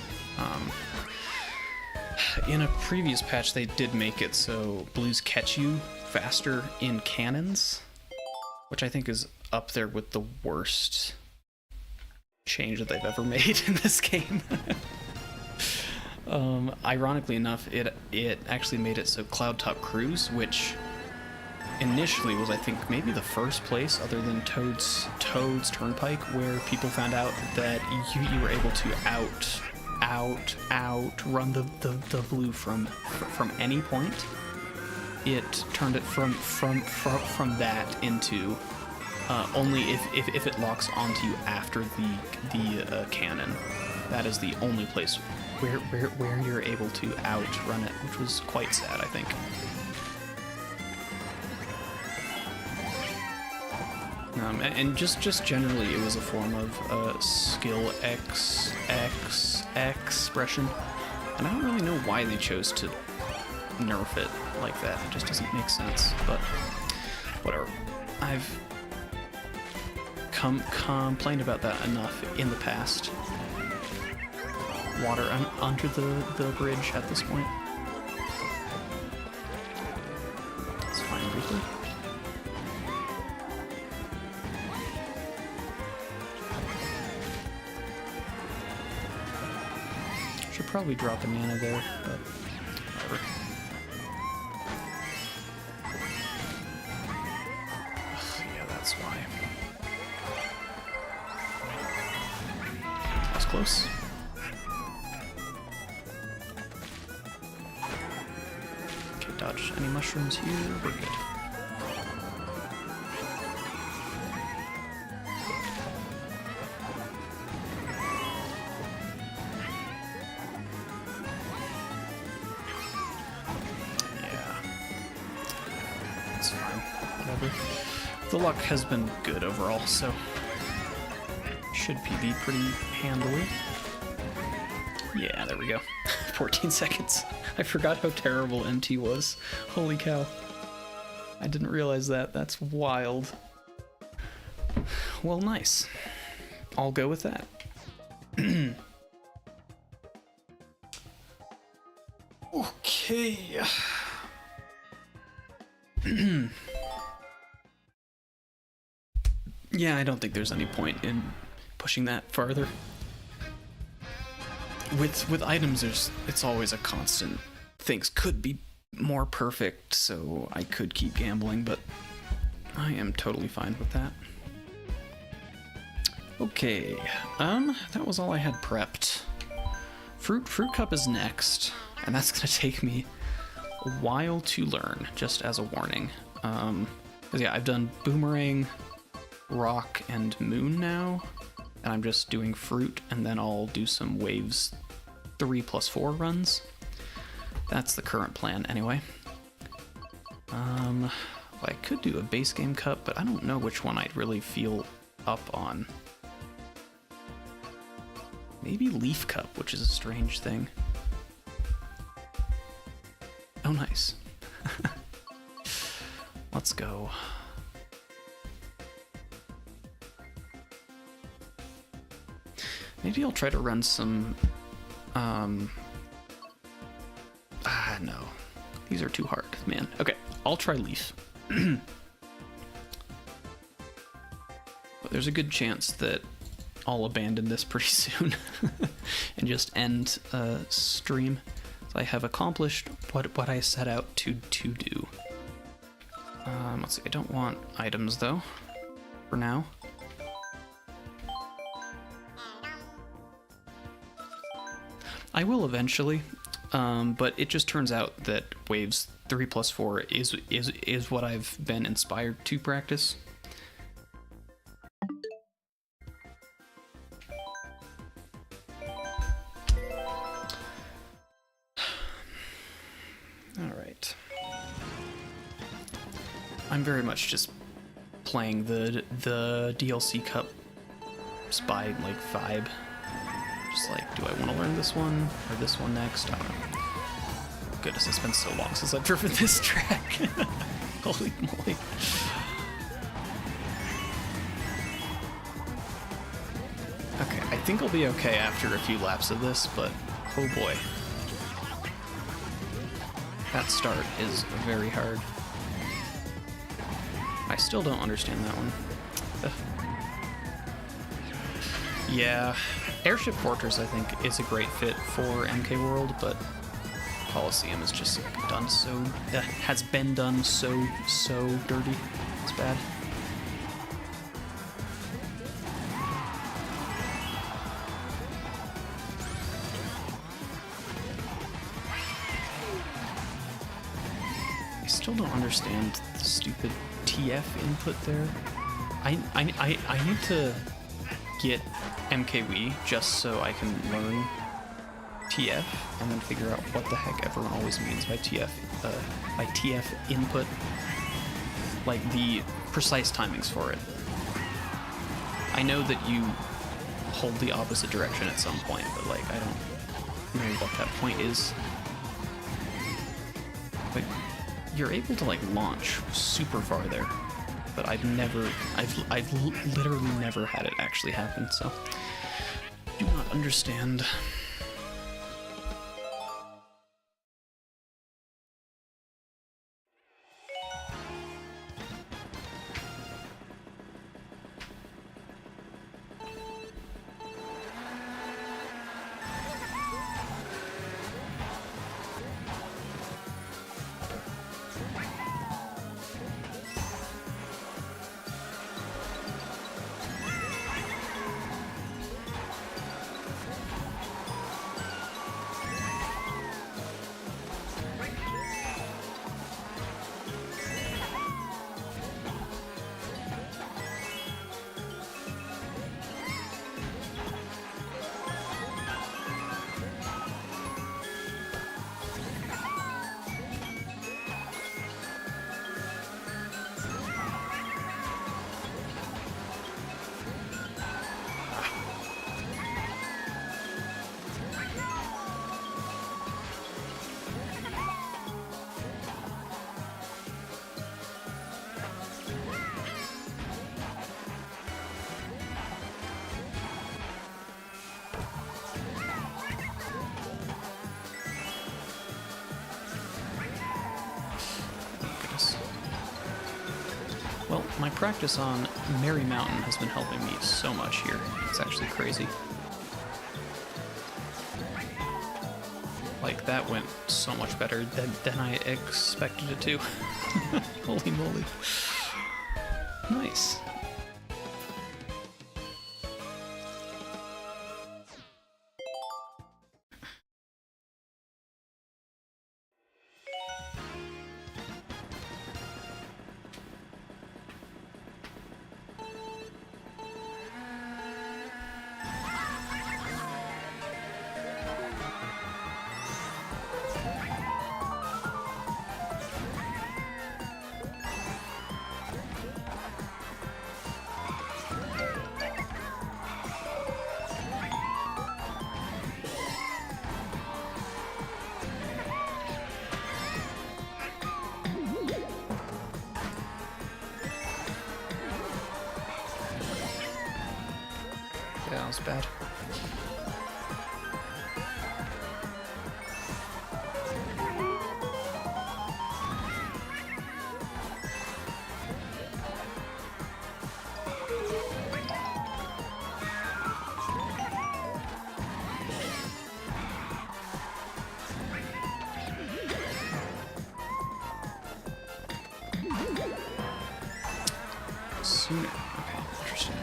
In a previous patch, they did make it so blues catch you faster in cannons, which I think is up there with the worst change that they've ever made in this game. Ironically enough, it actually made it so Cloud Top Cruise, which initially was, I think, maybe the first place other than Toad's Turnpike where people found out that you were able to outrun the blue from any point. It turned it from that into only if it locks onto you after the cannon. That is the only place where you're able to outrun it, which was quite sad, I think. And just generally, it was a form of skill expression, and I don't really know why they chose to nerf it like that. It just doesn't make sense, but whatever. I've complained about that enough in the past. Water under the bridge at this point. It's fine briefly. Should probably drop a Nana there, but whatever. Yeah, that's why. That was close. Okay, dodge any mushrooms here. We're good. The luck has been good overall, so should PB pretty handily. Yeah, there we go. 14 seconds. I forgot how terrible MT was. Holy cow. I didn't realize that. That's wild. Well, nice. I'll go with that. Okay. Yeah, I don't think there's any point in pushing that farther. With items, it's always a constant. Things could be more perfect, so I could keep gambling, but I am totally fine with that. Okay, that was all I had prepped. Fruit Cup is next, and that's gonna take me a while to learn, just as a warning. 'Cause yeah, I've done Boomerang, Rock, and Moon now, and I'm just doing Fruit, and then I'll do some Waves 3+4 runs. That's the current plan anyway. Well, I could do a base game cup, but I don't know which one I'd really feel up on. Maybe Leaf Cup, which is a strange thing. Oh, nice. Let's go. Maybe I'll try to run some, no. These are too hard, man. Okay, I'll try Leaf. But there's a good chance that I'll abandon this pretty soon and just end stream. So I have accomplished what I set out to do. Let's see, I don't want items though, for now. I will eventually, but it just turns out that Waves 3+4 is what I've been inspired to practice. Alright. I'm very much just playing the DLC Cup by like vibe. Just like, do I want to learn this one or this one next? I don't know. Goodness, it's been so long since I've driven this track. Holy moly. Okay, I think I'll be okay after a few laps of this, but oh boy. That start is very hard. I still don't understand that one. Yeah, Airship Fortress I think is a great fit for MK World, but Coliseum is just done so, has been done so dirty. It's bad. I still don't understand the stupid TF input there. I need to get MKW just so I can learn TF and then figure out what the heck everyone always means by TF input, like the precise timings for it. I know that you hold the opposite direction at some point, but like I don't know what that point is. But you're able to like launch super far there, but I've literally never had it actually happen, so do not understand. Well, my practice on Merry Mountain has been helping me so much here. It's actually crazy. Like, that went so much better than I expected it to. Holy moly. Nice. Yeah, that was bad. Sooner. Okay, interesting.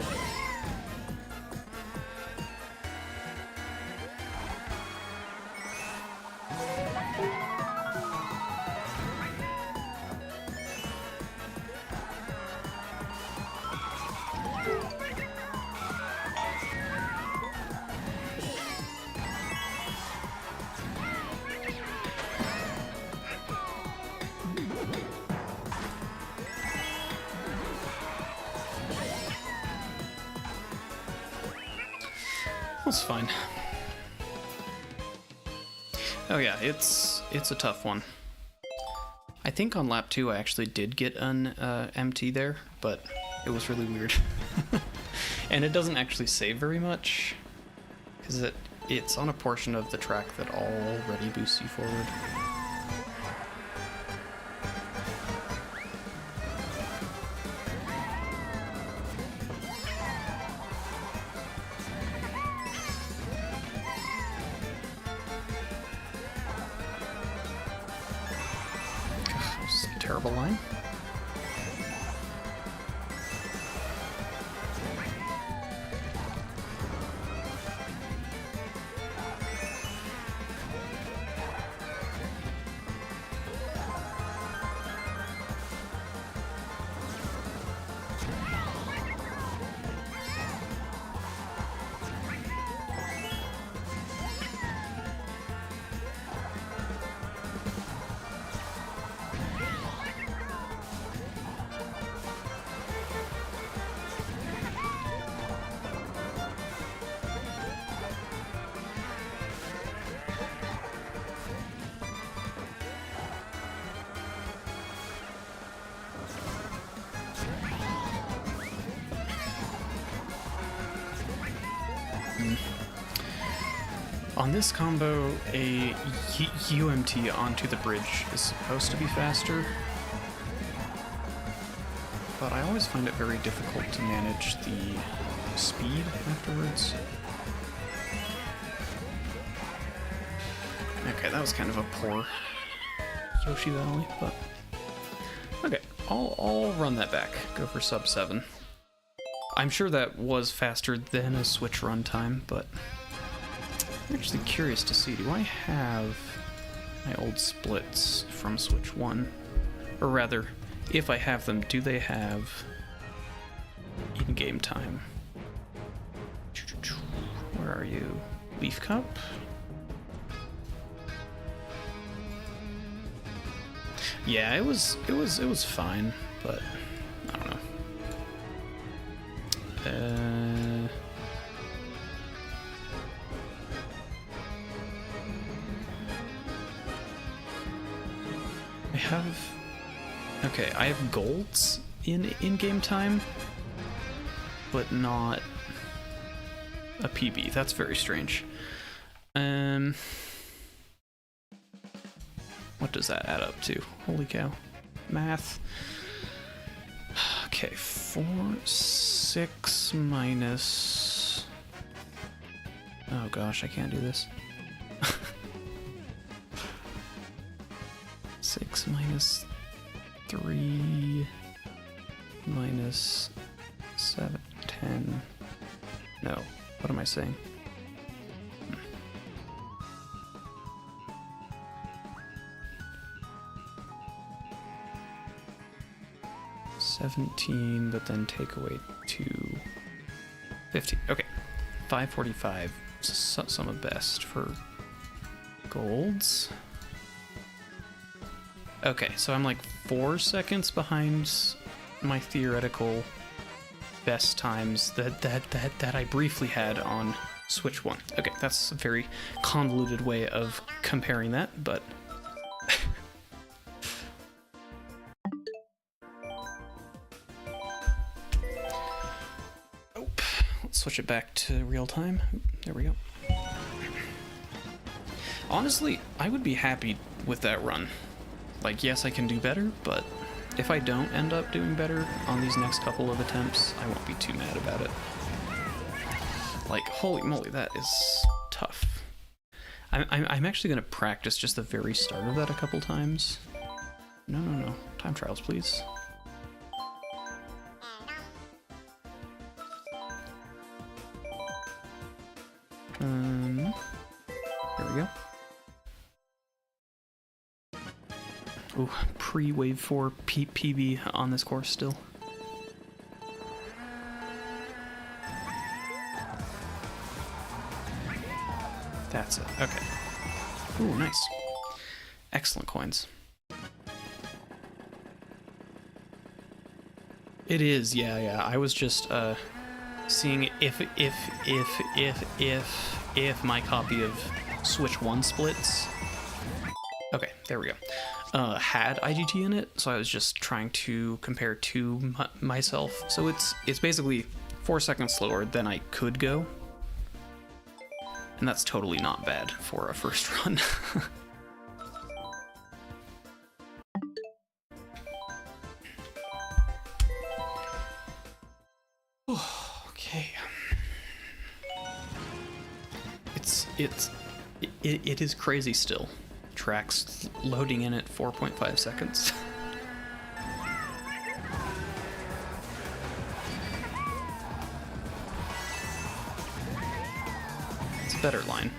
That's fine. Oh yeah, it's a tough one. I think on lap 2 I actually did get an MT there, but it was really weird. And it doesn't actually save very much, because it's on a portion of the track that already boosts you forward. terrible line. On this combo, a UMT onto the bridge is supposed to be faster, but I always find it very difficult to manage the speed afterwards. Okay, that was kind of a poor Yoshi Valley, but okay, I'll run that back, go for sub 7. I'm sure that was faster than a Switch runtime, but I'm actually curious to see, do I have my old splits from Switch 1? Or rather, if I have them, do they have in-game time? Where are you? Leaf Cup? Yeah, it was fine, but I don't know. I have golds in-game time, but not a PB. That's very strange. What does that add up to? Holy cow. Math. Okay, 4, 6 minus... Oh gosh, I can't do this. 6 minus 3 minus 7, 10. No, what am I saying? 17, but then take away 2. 15. Okay, 545. Some of best for golds. Okay, so I'm like 4 seconds behind my theoretical best times that I briefly had on Switch 1. Okay, that's a very convoluted way of comparing that, but... Let's switch it back to real time. There we go. Honestly, I would be happy with that run. Like, yes, I can do better, but if I don't end up doing better on these next couple of attempts, I won't be too mad about it. Like, holy moly, that is tough. I'm actually going to practice just the very start of that a couple times. No. Time trials, please. There we go. Ooh, pre-Wave 4 PB on this course still. That's it. Okay. Ooh, nice. Excellent coins. It is, yeah. I was just seeing if my copy of Switch 1 splits. Okay, there we go. Had IGT in it, so I was just trying to compare to myself. So it's basically 4 seconds slower than I could go, and that's totally not bad for a first run. Okay. It is crazy still. Tracks loading in at 4.5 seconds. better line.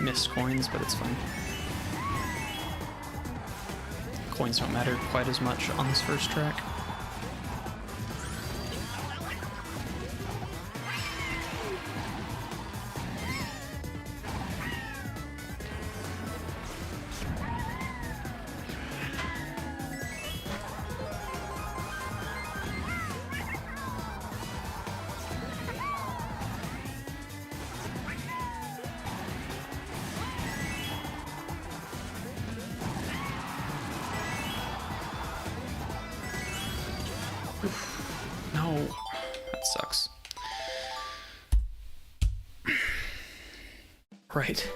Missed coins, but it's fine. Coins don't matter quite as much on this first track. No, that sucks. Right.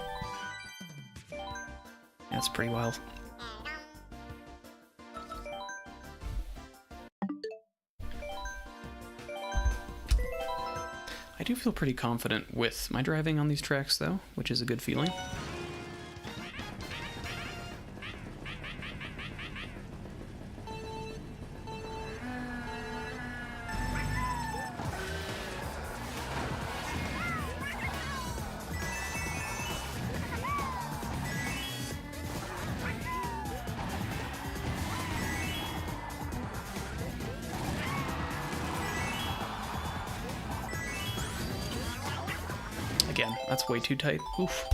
That's pretty wild. I do feel pretty confident with my driving on these tracks, though, which is a good feeling. Again, that's way too tight. Oof.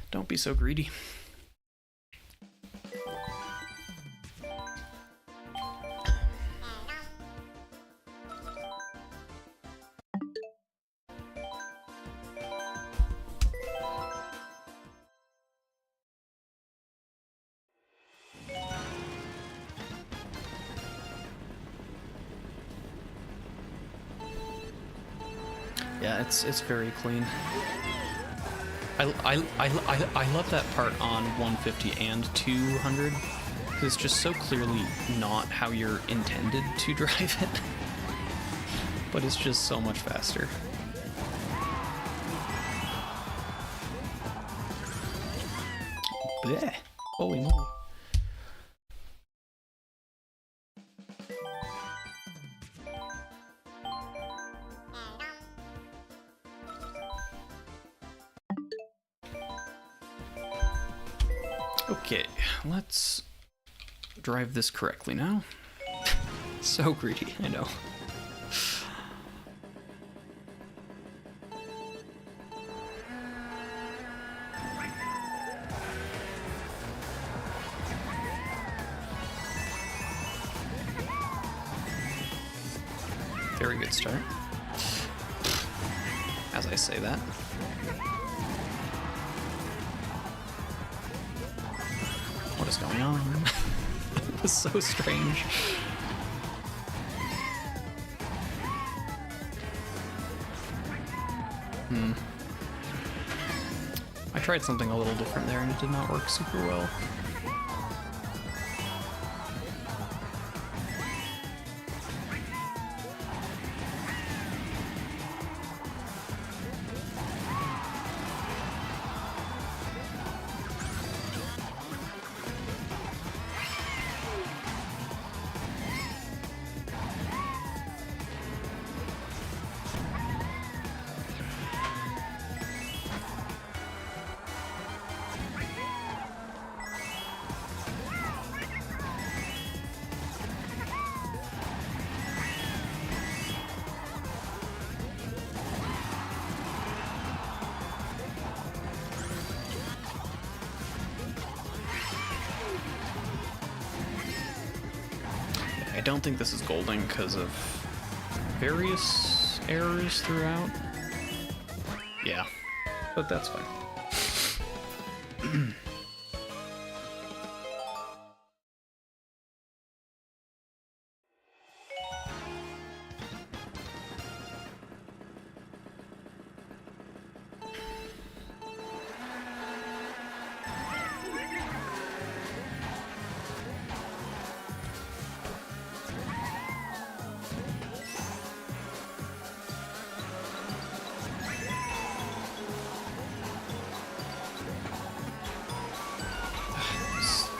Don't be so greedy. Yeah, it's very clean. I love that part on 150 and 200. It's just so clearly not how you're intended to drive it, but it's just so much faster. Blech. Holy moly. Okay, let's drive this correctly now. So greedy, I know. Very good start. As I say that. What is going on? It was so strange. I tried something a little different there and it did not work super well. I don't think this is golding because of various errors throughout. Yeah, but that's fine.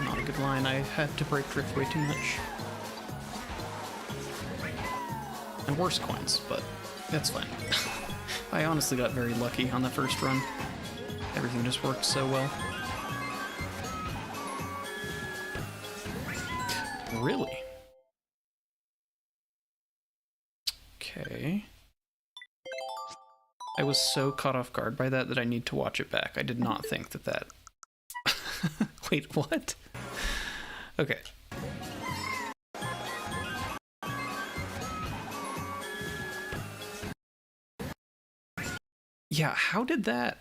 Not a good line. I had to brake drift way too much. And worse coins, but that's fine. I honestly got very lucky on the first run. Everything just worked so well. Really? Okay. I was so caught off guard by that I need to watch it back. I did not think that. Wait, what? Okay. Yeah, how did that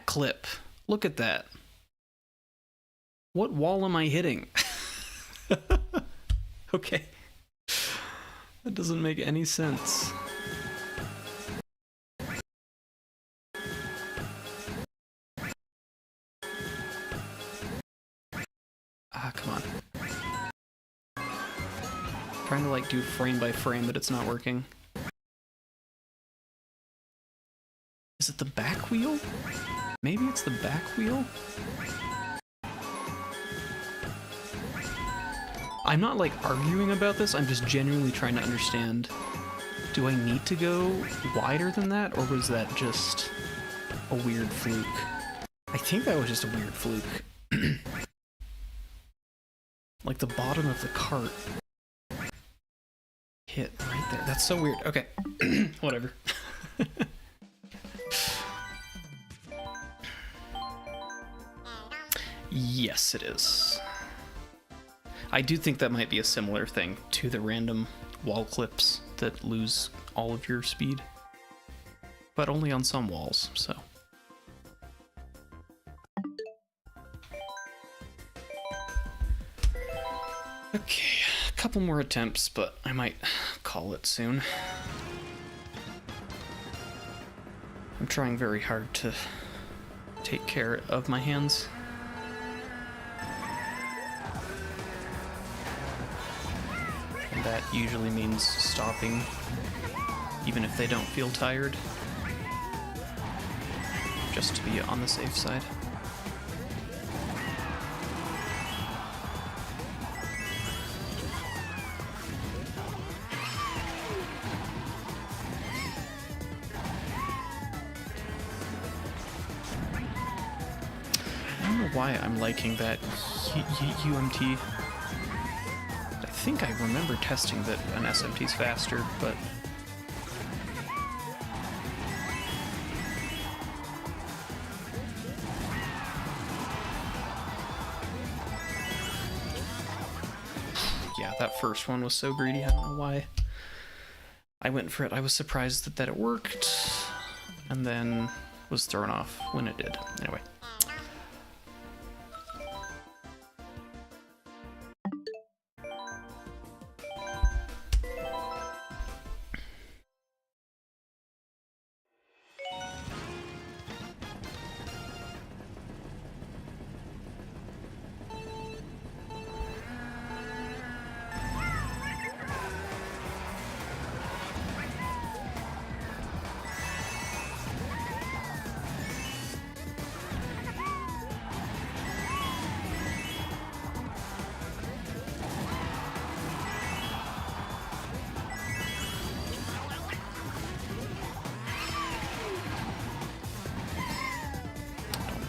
clip? Look at that. What wall am I hitting? Okay. That doesn't make any sense. Ah, come on. Trying to like do frame by frame, but it's not working. Is it the back wheel? Maybe it's the back wheel? I'm not like arguing about this, I'm just genuinely trying to understand. Do I need to go wider than that, or was that just a weird fluke? I think that was just a weird fluke. Like the bottom of the cart hit right there. That's so weird. Okay, whatever. Yes, it is. I do think that might be a similar thing to the random wall clips that lose all of your speed, but only on some walls, so. Okay, a couple more attempts, but I might call it soon. I'm trying very hard to take care of my hands. And that usually means stopping, even if they don't feel tired, just to be on the safe side. I don't know why I'm liking that UMT. I think I remember testing that an SMT's faster, but yeah, that first one was so greedy. I don't know why I went for it. I was surprised that it worked, and then was thrown off when it did. Anyway.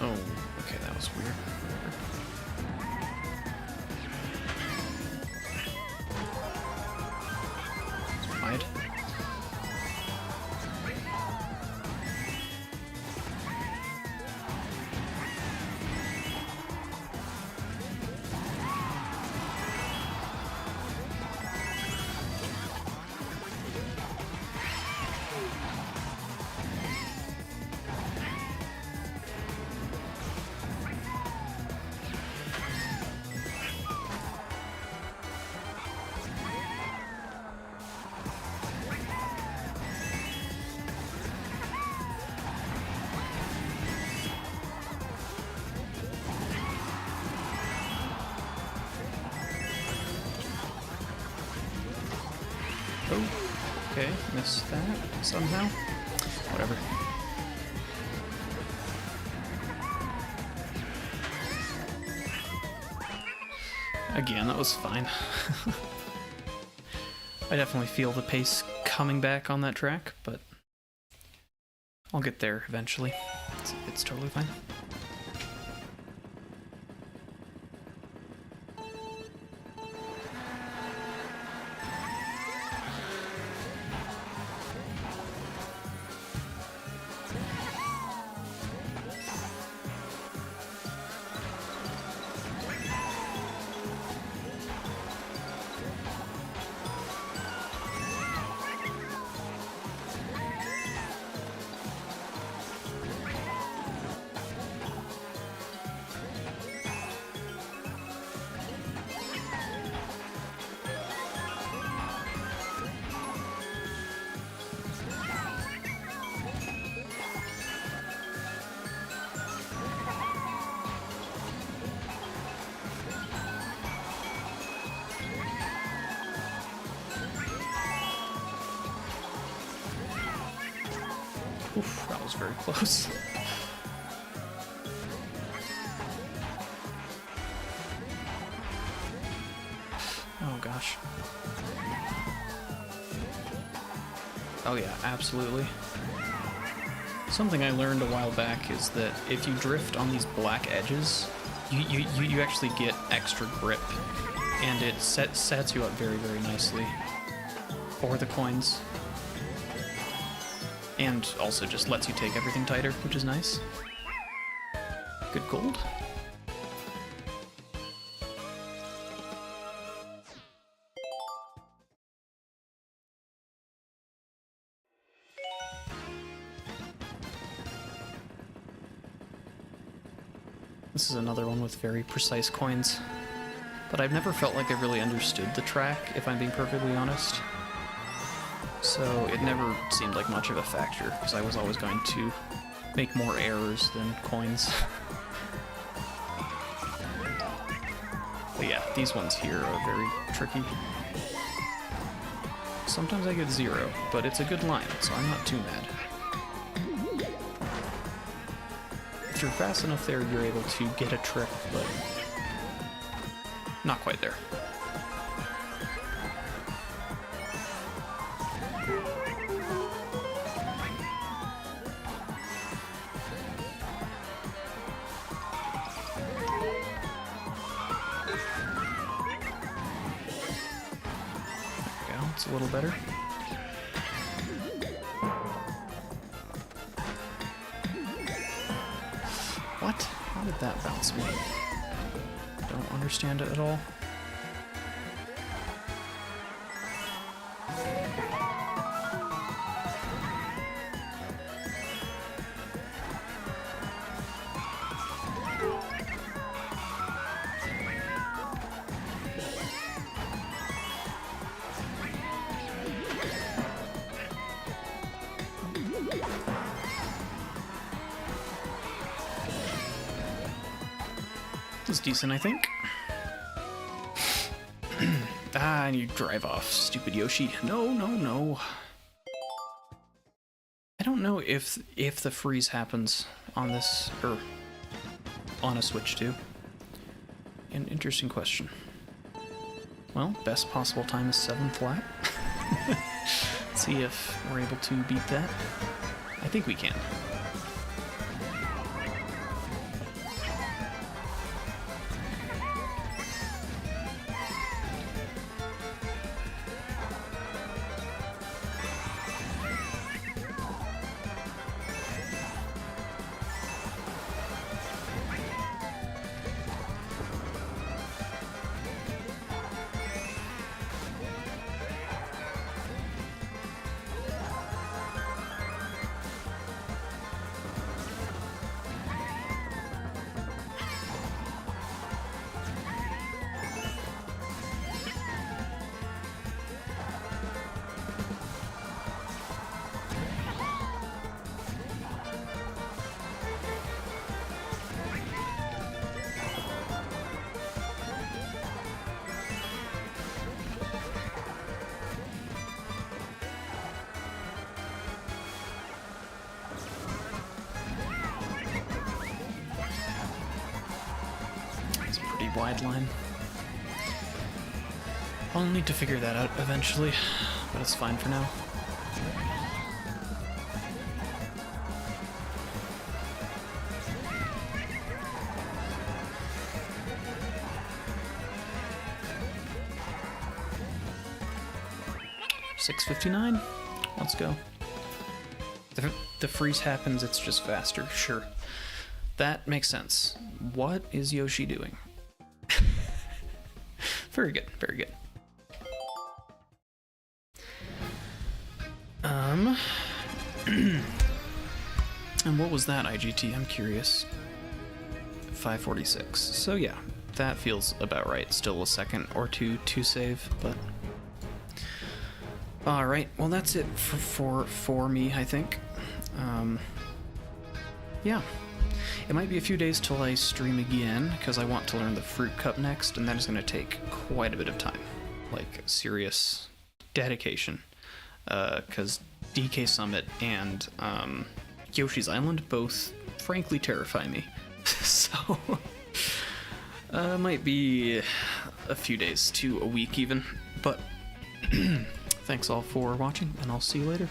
Oh, okay, that was weird. Wide. Oh, okay, missed that somehow. Whatever. Again, that was fine. I definitely feel the pace coming back on that track, but I'll get there eventually. It's totally fine. Oof, that was very close. Oh gosh. Oh yeah, absolutely. Something I learned a while back is that if you drift on these black edges, you actually get extra grip, and it sets you up very, very nicely for the coins. And also just lets you take everything tighter, which is nice. Good gold. This is another one with very precise coins. But I've never felt like I really understood the track, if I'm being perfectly honest. So it never seemed like much of a factor, because I was always going to make more errors than coins. But yeah, these ones here are very tricky. Sometimes I get 0, but it's a good line, so I'm not too mad. If you're fast enough there, you're able to get a trick, but not quite there. It's a little better. What? How did that bounce me? Don't understand it at all. This is decent, I think. Ah, and you drive off, stupid Yoshi. No, no, no. I don't know if the freeze happens on this, or on a Switch too. An interesting question. Well, best possible time is 7 flat. Let's see if we're able to beat that. I think we can. Wide line. I'll need to figure that out eventually, but it's fine for now. 6:59. Let's go. The freeze happens, it's just faster. Sure. That makes sense. What is Yoshi doing? Very good, very good. And what was that IGT? I'm curious. 546. So yeah, that feels about right. Still a second or two to save, but... Alright, well that's it for me, I think. Yeah. It might be a few days till I stream again, because I want to learn the Fruit Cup next, and that is going to take quite a bit of time. Like, serious dedication. Because DK Summit and Yoshi's Island both, frankly, terrify me. So, might be a few days to a week even. But, thanks all for watching, and I'll see you later.